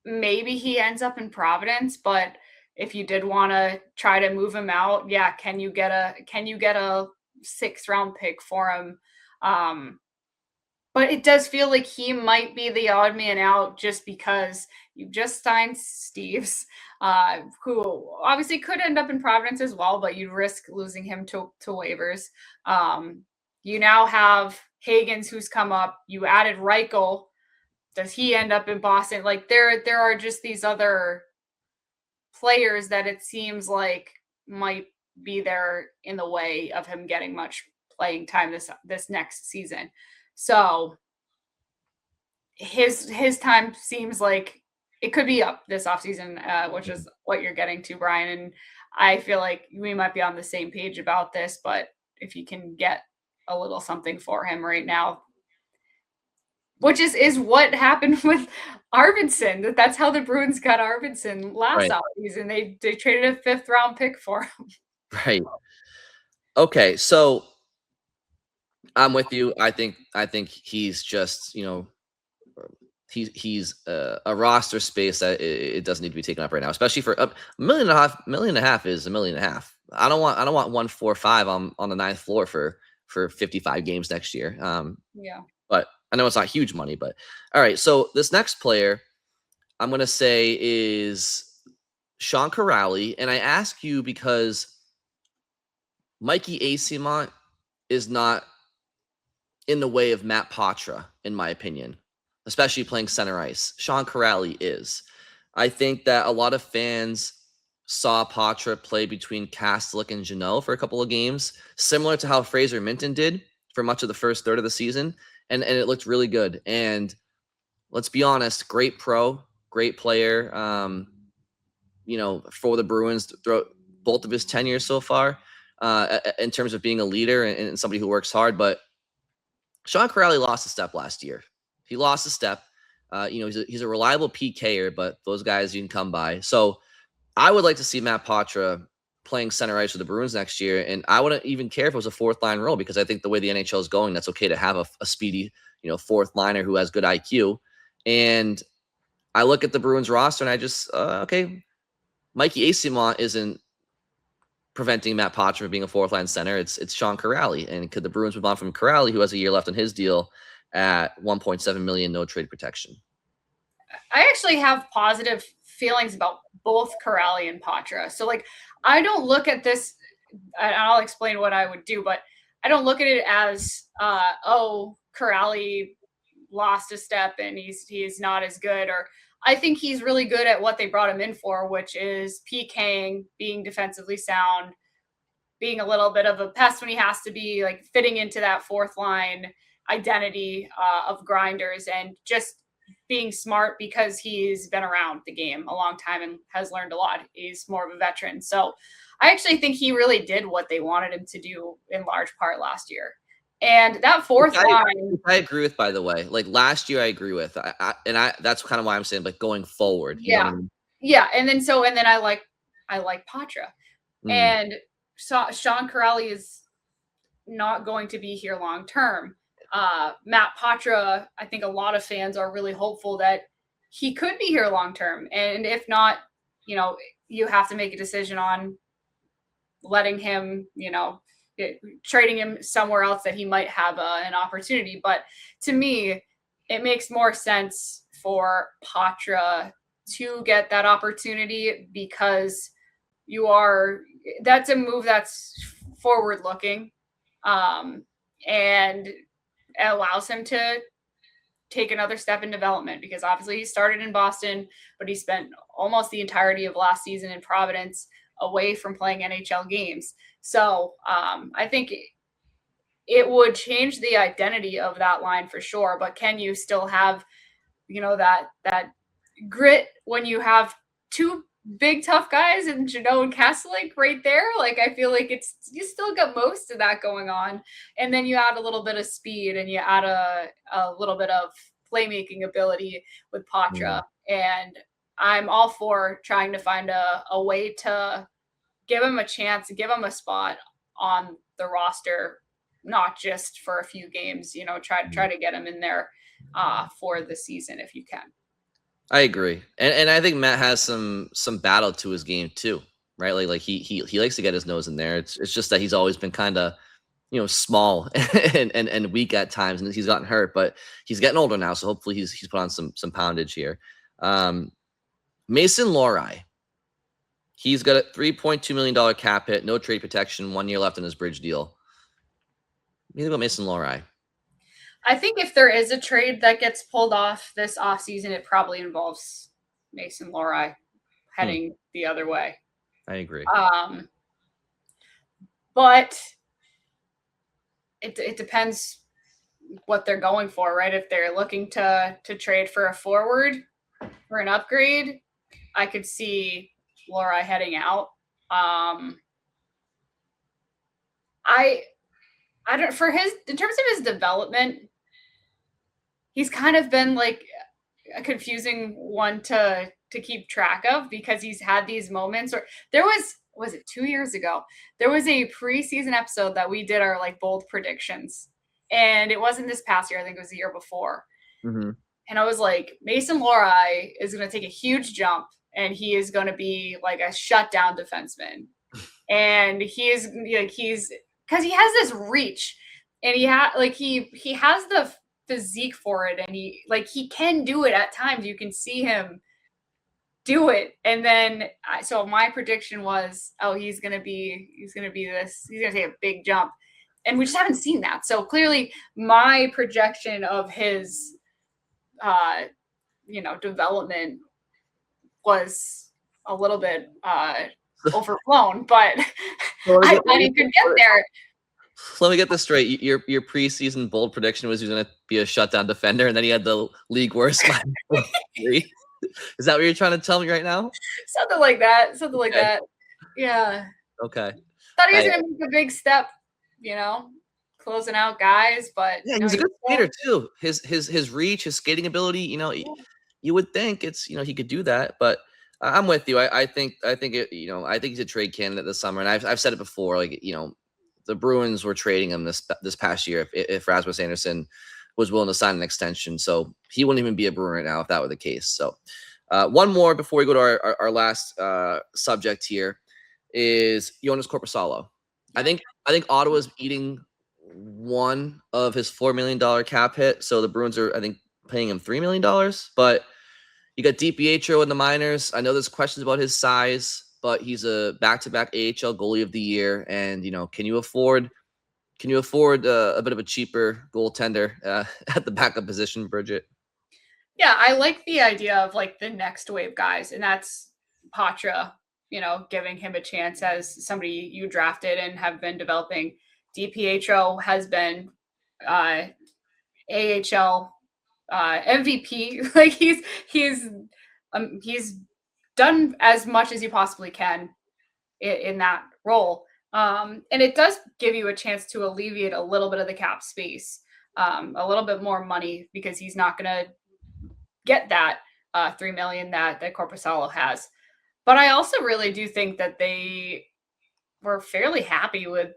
maybe he ends up in Providence, but if you did want to try to move him out, yeah, can you get a 6th round pick for him? But it does feel like he might be the odd man out, just because you just signed Steves, who obviously could end up in Providence as well, but you risk losing him to waivers. You now have Hagens, who's come up. You added Reichel. Does he end up in Boston? Like there are just these other players that it seems like might be there in the way of him getting much playing time this next season. So his time seems like it could be up this offseason, which is what you're getting to, Brian. And I feel like we might be on the same page about this, but if you can get a little something for him right now, which is what happened with Arvidsson. That's how the Bruins got Arvidsson last offseason. They traded a 5th round pick for him. Right. Okay, so I'm with you. I think he's just, he's a roster space that it doesn't need to be taken up right now, especially for $1.5 million. $1.5 million is $1.5 million. I don't want 145 on the 9th floor for 55 games next year. Yeah. But I know it's not huge money, but all right. So this next player I'm going to say is Sean Kuraly. And I ask you because Mikey Eyssimont is not in the way of Matt Patra, in my opinion, especially playing center ice. Sean Kuraly is. I think that a lot of fans saw Patra play between Kastelik and Jeannot for a couple of games, similar to how Fraser Minten did for much of the first third of the season. And it looked really good. And let's be honest, great pro, great player, for the Bruins throughout both of his tenures so far, in terms of being a leader and somebody who works hard. But Sean Kuraly lost a step last year. He lost a step. He's a reliable PKer, but those guys you can come by. So I would like to see Matt Poitras playing center ice for the Bruins next year, and I wouldn't even care if it was a fourth line role because I think the way the NHL is going, that's okay to have a speedy, fourth liner who has good IQ. And I look at the Bruins roster and I just okay, Mikey Eyssimont isn't preventing Matt Poitras from being a fourth line center. It's Sean Corrali, and could the Bruins move on from Corrali, who has a year left on his deal at $1.7 million, no trade protection? I actually have positive feelings about both Corrali and Poitras. So like, I don't look at this, and I'll explain what I would do, but I don't look at it as, Corrali lost a step and he's not as good. Or I think he's really good at what they brought him in for, which is PKing, being defensively sound, being a little bit of a pest when he has to be, like fitting into that fourth line identity of grinders, and just being smart because he's been around the game a long time and has learned a lot. He's more of a veteran. So I actually think he really did what they wanted him to do in large part last year. And that fourth line, I agree with, by the way, like last year I agree with, that's kind of why I'm saying like going forward. You know what I mean? Yeah. And then I like Poitras. And so Sean Corrali is not going to be here long term. Matt Poitras, I think a lot of fans are really hopeful that he could be here long term. And if not, you have to make a decision on letting him, trading him somewhere else that he might have an opportunity. But to me, it makes more sense for Poitras to get that opportunity because that's a move that's forward looking. And it allows him to take another step in development, because obviously he started in Boston, but he spent almost the entirety of last season in Providence away from playing NHL games. So I think it would change the identity of that line for sure. But can you still have, that grit when you have two big tough guys and Jeannot and Kastelik right there? Like, I feel like you still got most of that going on, and then you add a little bit of speed and you add a little bit of playmaking ability with Poitras. And I'm all for trying to find a way to give him a chance, give him a spot on the roster, not just for a few games. Try to get him in there for the season if you can. I agree, and I think Matt has some battle to his game too, right? Like he likes to get his nose in there. It's just that he's always been kind of, small and weak at times, and he's gotten hurt. But he's getting older now, so hopefully he's put on some poundage here. Mason Lohrei, he's got a $3.2 million cap hit, no trade protection, 1 year left in his bridge deal. What do you think about Mason Lohrei? I think if there is a trade that gets pulled off this offseason, it probably involves Mason Lohrei heading the other way. I agree. But it depends what they're going for, right? If they're looking to trade for a forward for an upgrade, I could see Lohrei heading out. I don't, in terms of his development, he's kind of been like a confusing one to keep track of, because he's had these moments. Or there was it 2 years ago? There was a preseason episode that we did our like bold predictions, and it wasn't this past year. I think it was the year before. Mm-hmm. And I was like, Mason Lohrei is going to take a huge jump, and he is going to be like a shutdown defenseman. And he's because he has this reach, and he has the physique for it, and he can do it at times. You can see him do it. And then so my prediction was, he's gonna take a big jump, and we just haven't seen that. So clearly my projection of his development was a little bit overblown, but I could get there. Let me get this straight. Your preseason bold prediction was he was going to be a shutdown defender, and then he had the league worst. Is that what you're trying to tell me right now? Something like that. Yeah. Okay. Thought he was going to make a big step, closing out guys, but Yeah, he's a good skater too. His reach, his skating ability, you would think it's, he could do that, but I'm with you. I think it, I think he's a trade candidate this summer, and I've said it before. Like, the Bruins were trading him this past year if Rasmus Anderson was willing to sign an extension. So he wouldn't even be a Bruin right now if that were the case. So one more before we go to our last subject here is Jonas Korpisalo. I think Ottawa's eating one of his $4 million cap hit. So the Bruins are, I think, paying him $3 million. But you got DiPietro in the minors. I know there's questions about his size, but he's a back-to-back AHL goalie of the year. And, can you afford a bit of a cheaper goaltender at the backup position, Bridgette? Yeah, I like the idea of like the next wave guys, and that's Patra, giving him a chance as somebody you drafted and have been developing. DiPietro has been AHL MVP. Like he's done as much as you possibly can in that role. And it does give you a chance to alleviate a little bit of the cap space, a little bit more money, because he's not going to get that $3 million that Korpisalo has. But I also really do think that they were fairly happy with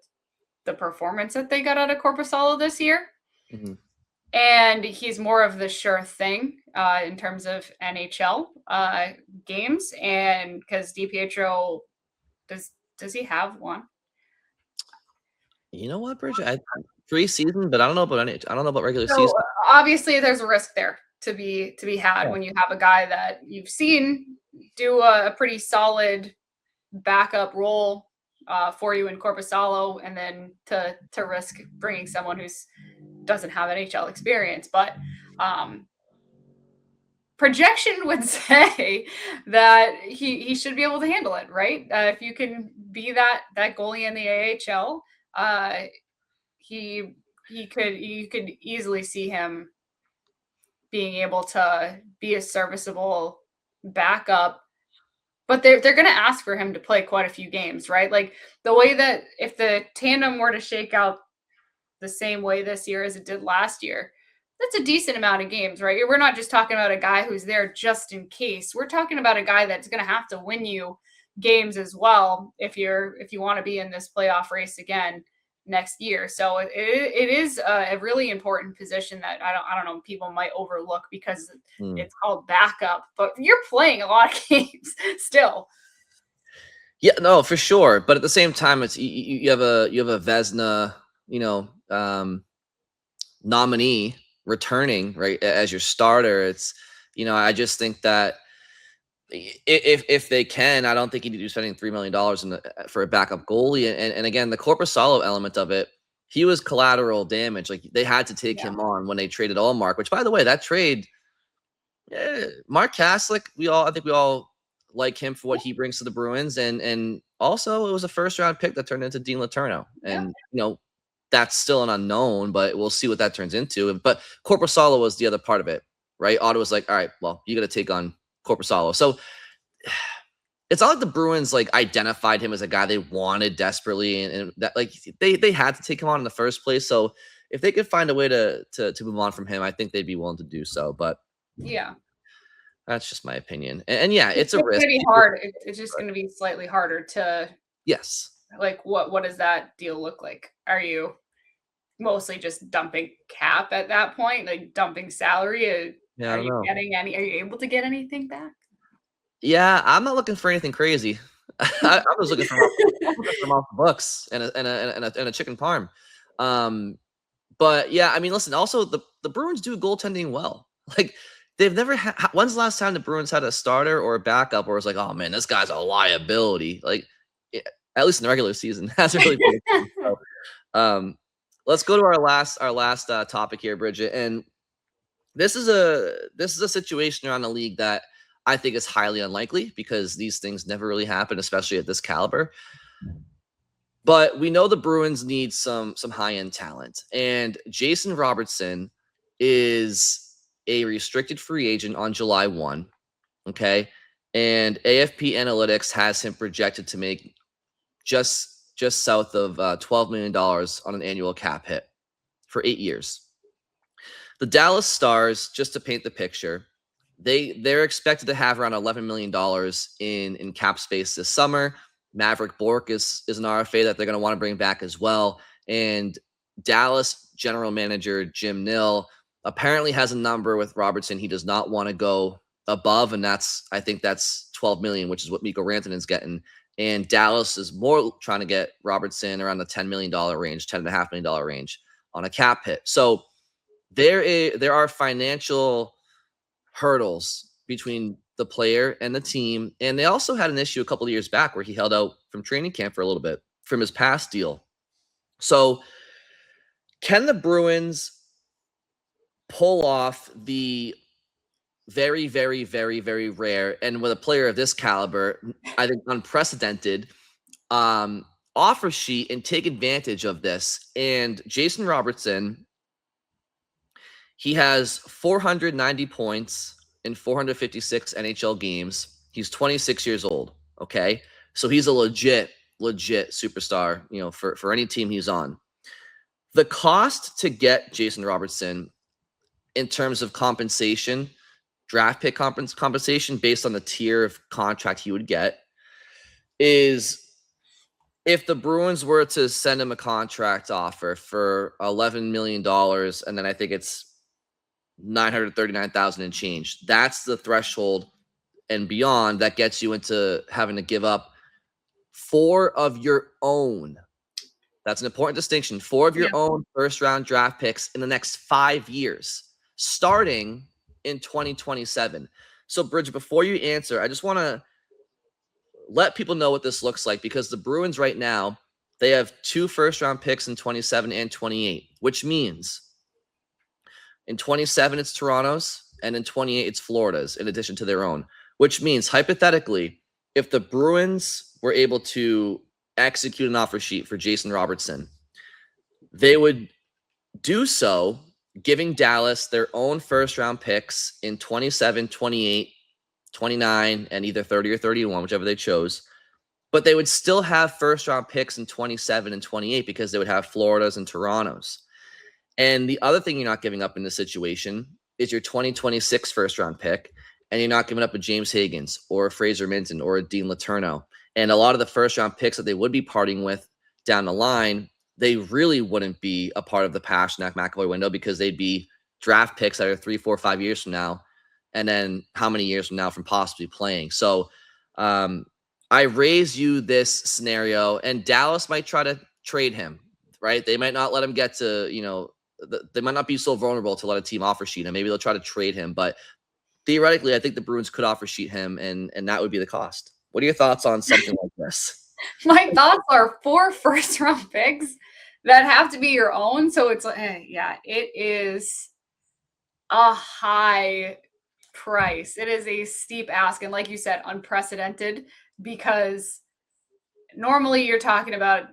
the performance that they got out of Korpisalo this year. Mm-hmm. And he's more of the sure thing in terms of NHL games. And because DiPietro, does he have one? You know what, Bridgette? Preseason, but I don't know about regular season. Obviously, there's a risk there to be had when you have a guy that you've seen do a pretty solid backup role for you in Korpisalo, and then to risk bringing someone who's doesn't have NHL experience. But projection would say that he should be able to handle it, right? If you can be that goalie in the AHL, you could easily see him being able to be a serviceable backup. But they're going to ask for him to play quite a few games, right? Like the way that if the tandem were to shake out the same way this year as it did last year, that's a decent amount of games, right? We're not just talking about a guy who's there just in case. We're talking about a guy that's going to have to win you games as well if you want to be in this playoff race again next year. So it is a really important position that I don't know, people might overlook because it's called backup, but you're playing a lot of games still. Yeah, no, for sure. But at the same time, it's you have a Vezina, nominee returning, right, as your starter. It's, I just think that if they can, I don't think you need to be spending $3 million for a backup goalie. And again, the Korpisalo element of it, he was collateral damage. Like they had to take him on when they traded Ullmark, which, by the way, that trade, Mark Kaslick, I think we all like him for what he brings to the Bruins, and also it was a first-round pick that turned into Dean Letourneau, and that's still an unknown, but we'll see what that turns into. But Korpisalo was the other part of it, right? Ottawa's like, all right, well, you got to take on Korpisalo. So it's not like the Bruins like identified him as a guy they wanted desperately, and that like they had to take him on in the first place. So if they could find a way to move on from him, I think they'd be willing to do so. But yeah, that's just my opinion. And yeah, it's a risk. It's going to be hard. It's just going to be slightly harder to. Yes. Like what does that deal look like? Are you mostly just dumping cap at that point, like dumping salary? Yeah, are you able to get anything back? Yeah, I'm not looking for anything crazy. I was looking for off the books and a chicken parm. But yeah, I mean, listen. Also, the Bruins do goaltending well. Like they've never had. When's the last time the Bruins had a starter or a backup where it's like, oh man, this guy's a liability? Like, at least in the regular season, hasn't really been. So, let's go to our last topic here, Bridgette. And this is a situation around the league that I think is highly unlikely because these things never really happen, especially at this caliber. But we know the Bruins need some high-end talent, and Jason Robertson is a restricted free agent on July 1. Okay, and AFP Analytics has him projected to make just south of $12 million on an annual cap hit. for 8 years. The Dallas Stars, just to paint the picture, they're expected to have around $11 million in cap space this summer. Maverick Bork is an RFA that they're going to want to bring back as well. And Dallas general manager Jim Nill apparently has a number with Robertson he does not want to go above, and I think that's $12 million, which is what Mikko Rantanen's getting. And Dallas is more trying to get Robertson around the $10 million range, $10.5 million range on a cap hit. So there are financial hurdles between the player and the team. And they also had an issue a couple of years back where he held out from training camp for a little bit from his past deal. So can the Bruins pull off the very, very, very, very rare, and with a player of this caliber, I think unprecedented offer sheet and take advantage of this? And Jason Robertson, he has 490 points in 456 NHL games. He's 26 years old. Okay. So he's a legit superstar, for any team he's on. The cost to get Jason Robertson in terms of compensation, draft pick compensation based on the tier of contract he would get, is if the Bruins were to send him a contract offer for $11 million, and then I think it's $939,000 and change, that's the threshold and beyond that gets you into having to give up 4 of your own. That's an important distinction. 4 of your own first-round draft picks in the next 5 years, starting in 2027. So, Bridgette, before you answer, I just want to let people know what this looks like, because the Bruins right now, they have 2 first-round picks in 27 and 28, which means in 27, it's Toronto's, and in 28, it's Florida's, in addition to their own, which means, hypothetically, if the Bruins were able to execute an offer sheet for Jason Robertson, they would do so giving Dallas their own first-round picks in 27, 28, 29, and either 30 or 31, whichever they chose. But they would still have first-round picks in 27 and 28 because they would have Florida's and Toronto's. And the other thing you're not giving up in this situation is your 2026 first-round pick, and you're not giving up a James Hagens or a Fraser Minten or a Dean Letourneau. And a lot of the first-round picks that they would be parting with down the line, they really wouldn't be a part of the Pastrnak-McAvoy window, because they'd be draft picks that are 3, 4, 5 years from now, and then how many years from now from possibly playing. So I raise you this scenario, and Dallas might try to trade him, right? They might not let him get to, they might not be so vulnerable to let a team offer sheet him. Maybe they'll try to trade him, but theoretically, I think the Bruins could offer sheet him, and that would be the cost. What are your thoughts on something like this? My thoughts are 4 first-round picks that have to be your own. So it's it is a high price. It is a steep ask, and like you said, unprecedented, because normally you're talking about,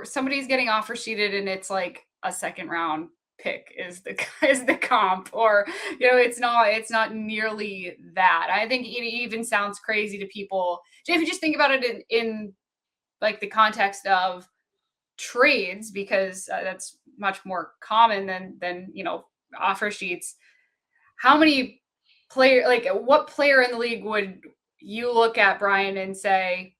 somebody's getting offer sheeted and it's like a second-round pick is the comp, or it's not nearly that. I think it even sounds crazy to people, if you just think about it in like the context of trades, because that's much more common than offer sheets. How many what player in the league would you look at, Brian, and say,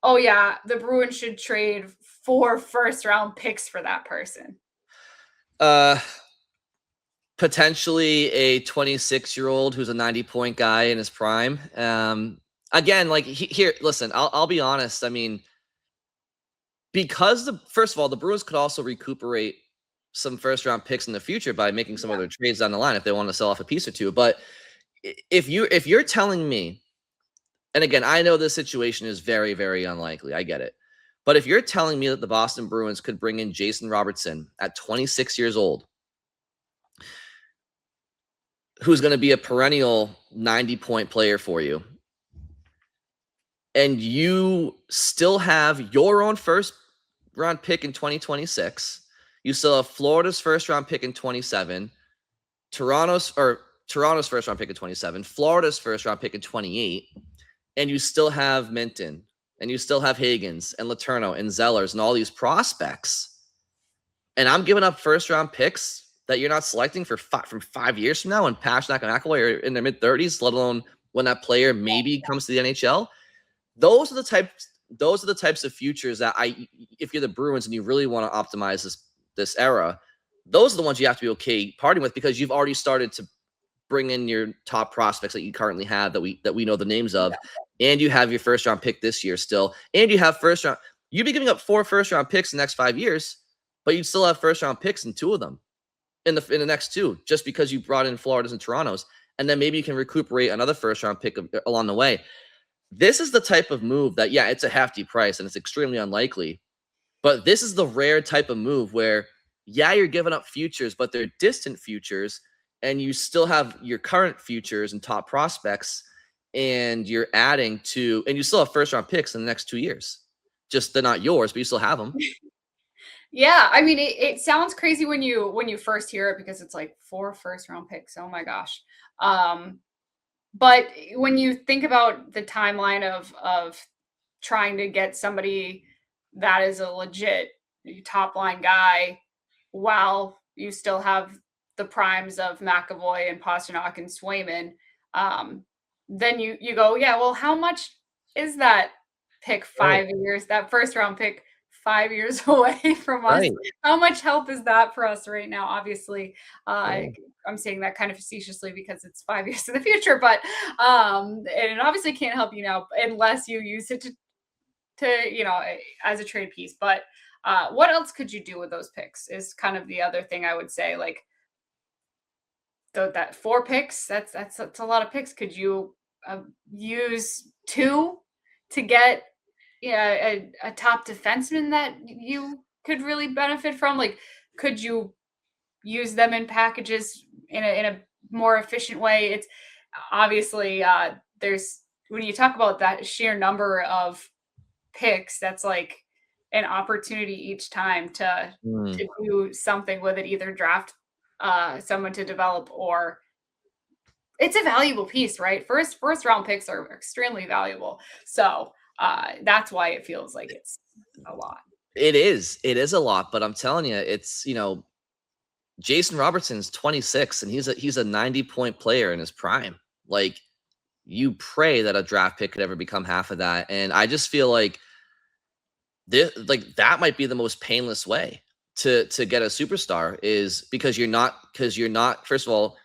oh yeah, the Bruins should trade 4 first-round picks for that person? Potentially a 26-year-old who's a 90-point guy in his prime. Again, listen, I'll be honest. I mean, because first of all, the Bruins could also recuperate some first-round picks in the future by making some other trades down the line if they want to sell off a piece or two. But if you're telling me, and again, I know this situation is very, very unlikely. I get it. But if you're telling me that the Boston Bruins could bring in Jason Robertson at 26 years old, who's going to be a perennial 90-point player for you, and you still have your own first-round pick in 2026, you still have Florida's first-round pick in 27, Toronto's first-round pick in 27, Florida's first-round pick in 28, and you still have Minten, and you still have Hagens and Letourneau and Zellers and all these prospects, and I'm giving up first round picks that you're not selecting from 5 years from now when Pasternak and McAvoy are in their mid 30s, let alone when that player maybe comes to the NHL. Those are the types of futures that if you're the Bruins and you really want to optimize this era, those are the ones you have to be okay parting with, because you've already started to bring in your top prospects that you currently have that we know the names of, and you have your first round pick this year still, and you have first round. You'd be giving up 4 first round picks in the next 5 years, but you'd still have first round picks in 2 of them in the next 2, just because you brought in Florida's and Toronto's, and then maybe you can recuperate another first round pick along the way. This is the type of move that, yeah, it's a hefty price and it's extremely unlikely, but this is the rare type of move where, yeah, you're giving up futures, but they're distant futures, and you still have your current futures and top prospects, and you're adding to, and you still have first round picks in the next 2 years. Just they're not yours, but you still have them. Yeah, I mean, it sounds crazy when you first hear it, because it's like 4 first round picks. Oh my gosh. But when you think about the timeline of trying to get somebody that is a legit top line guy while you still have the primes of McAvoy and Pasternak and Swayman, then you go, yeah, well, how much is that pick 5 years, that first round pick 5 years away from us? Right. How much help is that for us right now? Obviously, I'm saying that kind of facetiously because it's 5 years in the future, but and it obviously can't help you now unless you use it to as a trade piece. But what else could you do with those picks is kind of the other thing I would say. Like, that 4 picks, that's a lot of picks. Could you use 2 to get a top defenseman that you could really benefit from? Like, could you use them in packages in a more efficient way? It's obviously there's, when you talk about that sheer number of picks, that's like an opportunity each time to do something with it, either draft someone to develop, or it's a valuable piece, right? First round picks are extremely valuable. So that's why it feels like it's a lot. It is a lot, but I'm telling you, it's, Jason Robertson's 26 and he's a 90-point player in his prime. Like, you pray that a draft pick could ever become half of that. And I just feel like that might be the most painless way to get a superstar, is because you're not, first of all,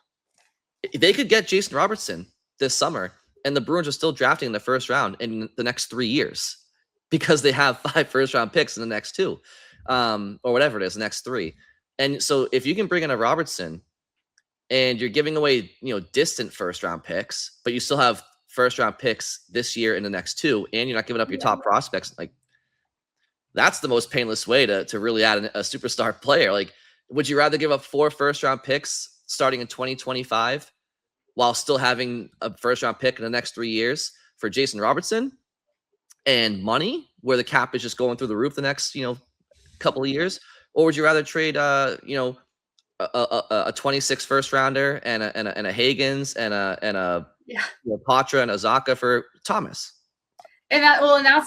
they could get Jason Robertson this summer and the Bruins are still drafting in the first round in the next 3 years, because they have 5 first round picks in the next 2, or whatever it is, the next 3. And so if you can bring in a Robertson and you're giving away, distant first round picks, but you still have first round picks this year in the next 2, and you're not giving up your top prospects, like, that's the most painless way to really add a superstar player. Like, would you rather give up 4 first round picks starting in 2025 while still having a first round pick in the next 3 years for Jason Robertson and money, where the cap is just going through the roof the next, couple of years? Or would you rather trade, a 26 first rounder and a Hagens and a Patra and a Zaka for Thomas? And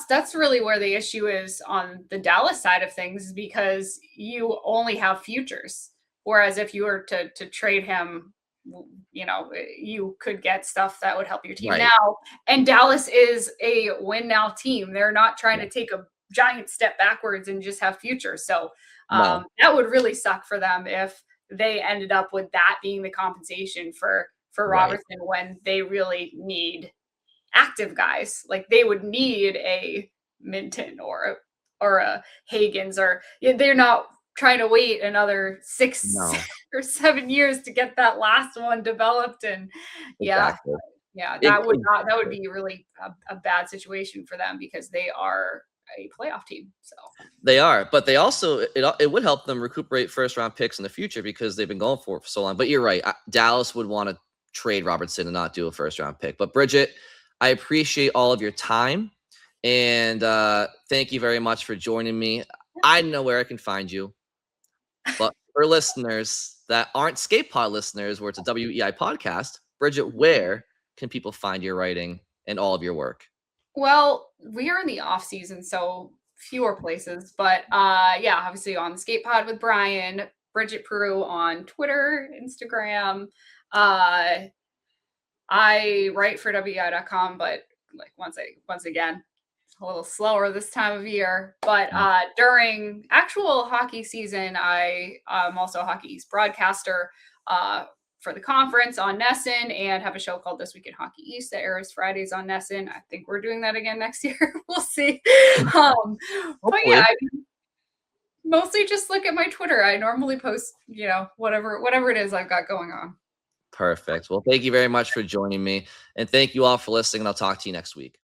that's really where the issue is on the Dallas side of things, because you only have futures. Whereas if you were to trade him, you could get stuff that would help your team now. And Dallas is a win now team. They're not trying to take a giant step backwards and just have futures. So that would really suck for them if they ended up with that being the compensation for Robertson, when they really need active guys. Like, they would need a Minten or a Hagens, or they're not trying to wait another 6 or 7 years to get that last one developed. And that would be really a bad situation for them, because they are a playoff team. So they are, but they also, it would help them recuperate first round picks in the future, because they've been going for it for so long. But you're right, Dallas would want to trade Robertson and not do a first round pick. But Bridgette, I appreciate all of your time, and thank you very much for joining me. I know where I can find you, but for listeners that aren't Skate Pod listeners, where it's a WEEI podcast, Bridgette, where can people find your writing and all of your work? Well, we are in the off season, so fewer places. But yeah, obviously on the Skate Pod with Brian, Bridgette Proulx on Twitter, Instagram. I write for WEEI.com, but like once again, it's a little slower this time of year. But during actual hockey season, I'm also a Hockey East broadcaster for the conference on Nesson, and have a show called This Week in Hockey East that airs Fridays on Nesson. I think we're doing that again next year. We'll see. But yeah, I mean, mostly just look at my Twitter. I normally post, whatever it is I've got going on. Perfect. Well, thank you very much for joining me. And thank you all for listening. And I'll talk to you next week.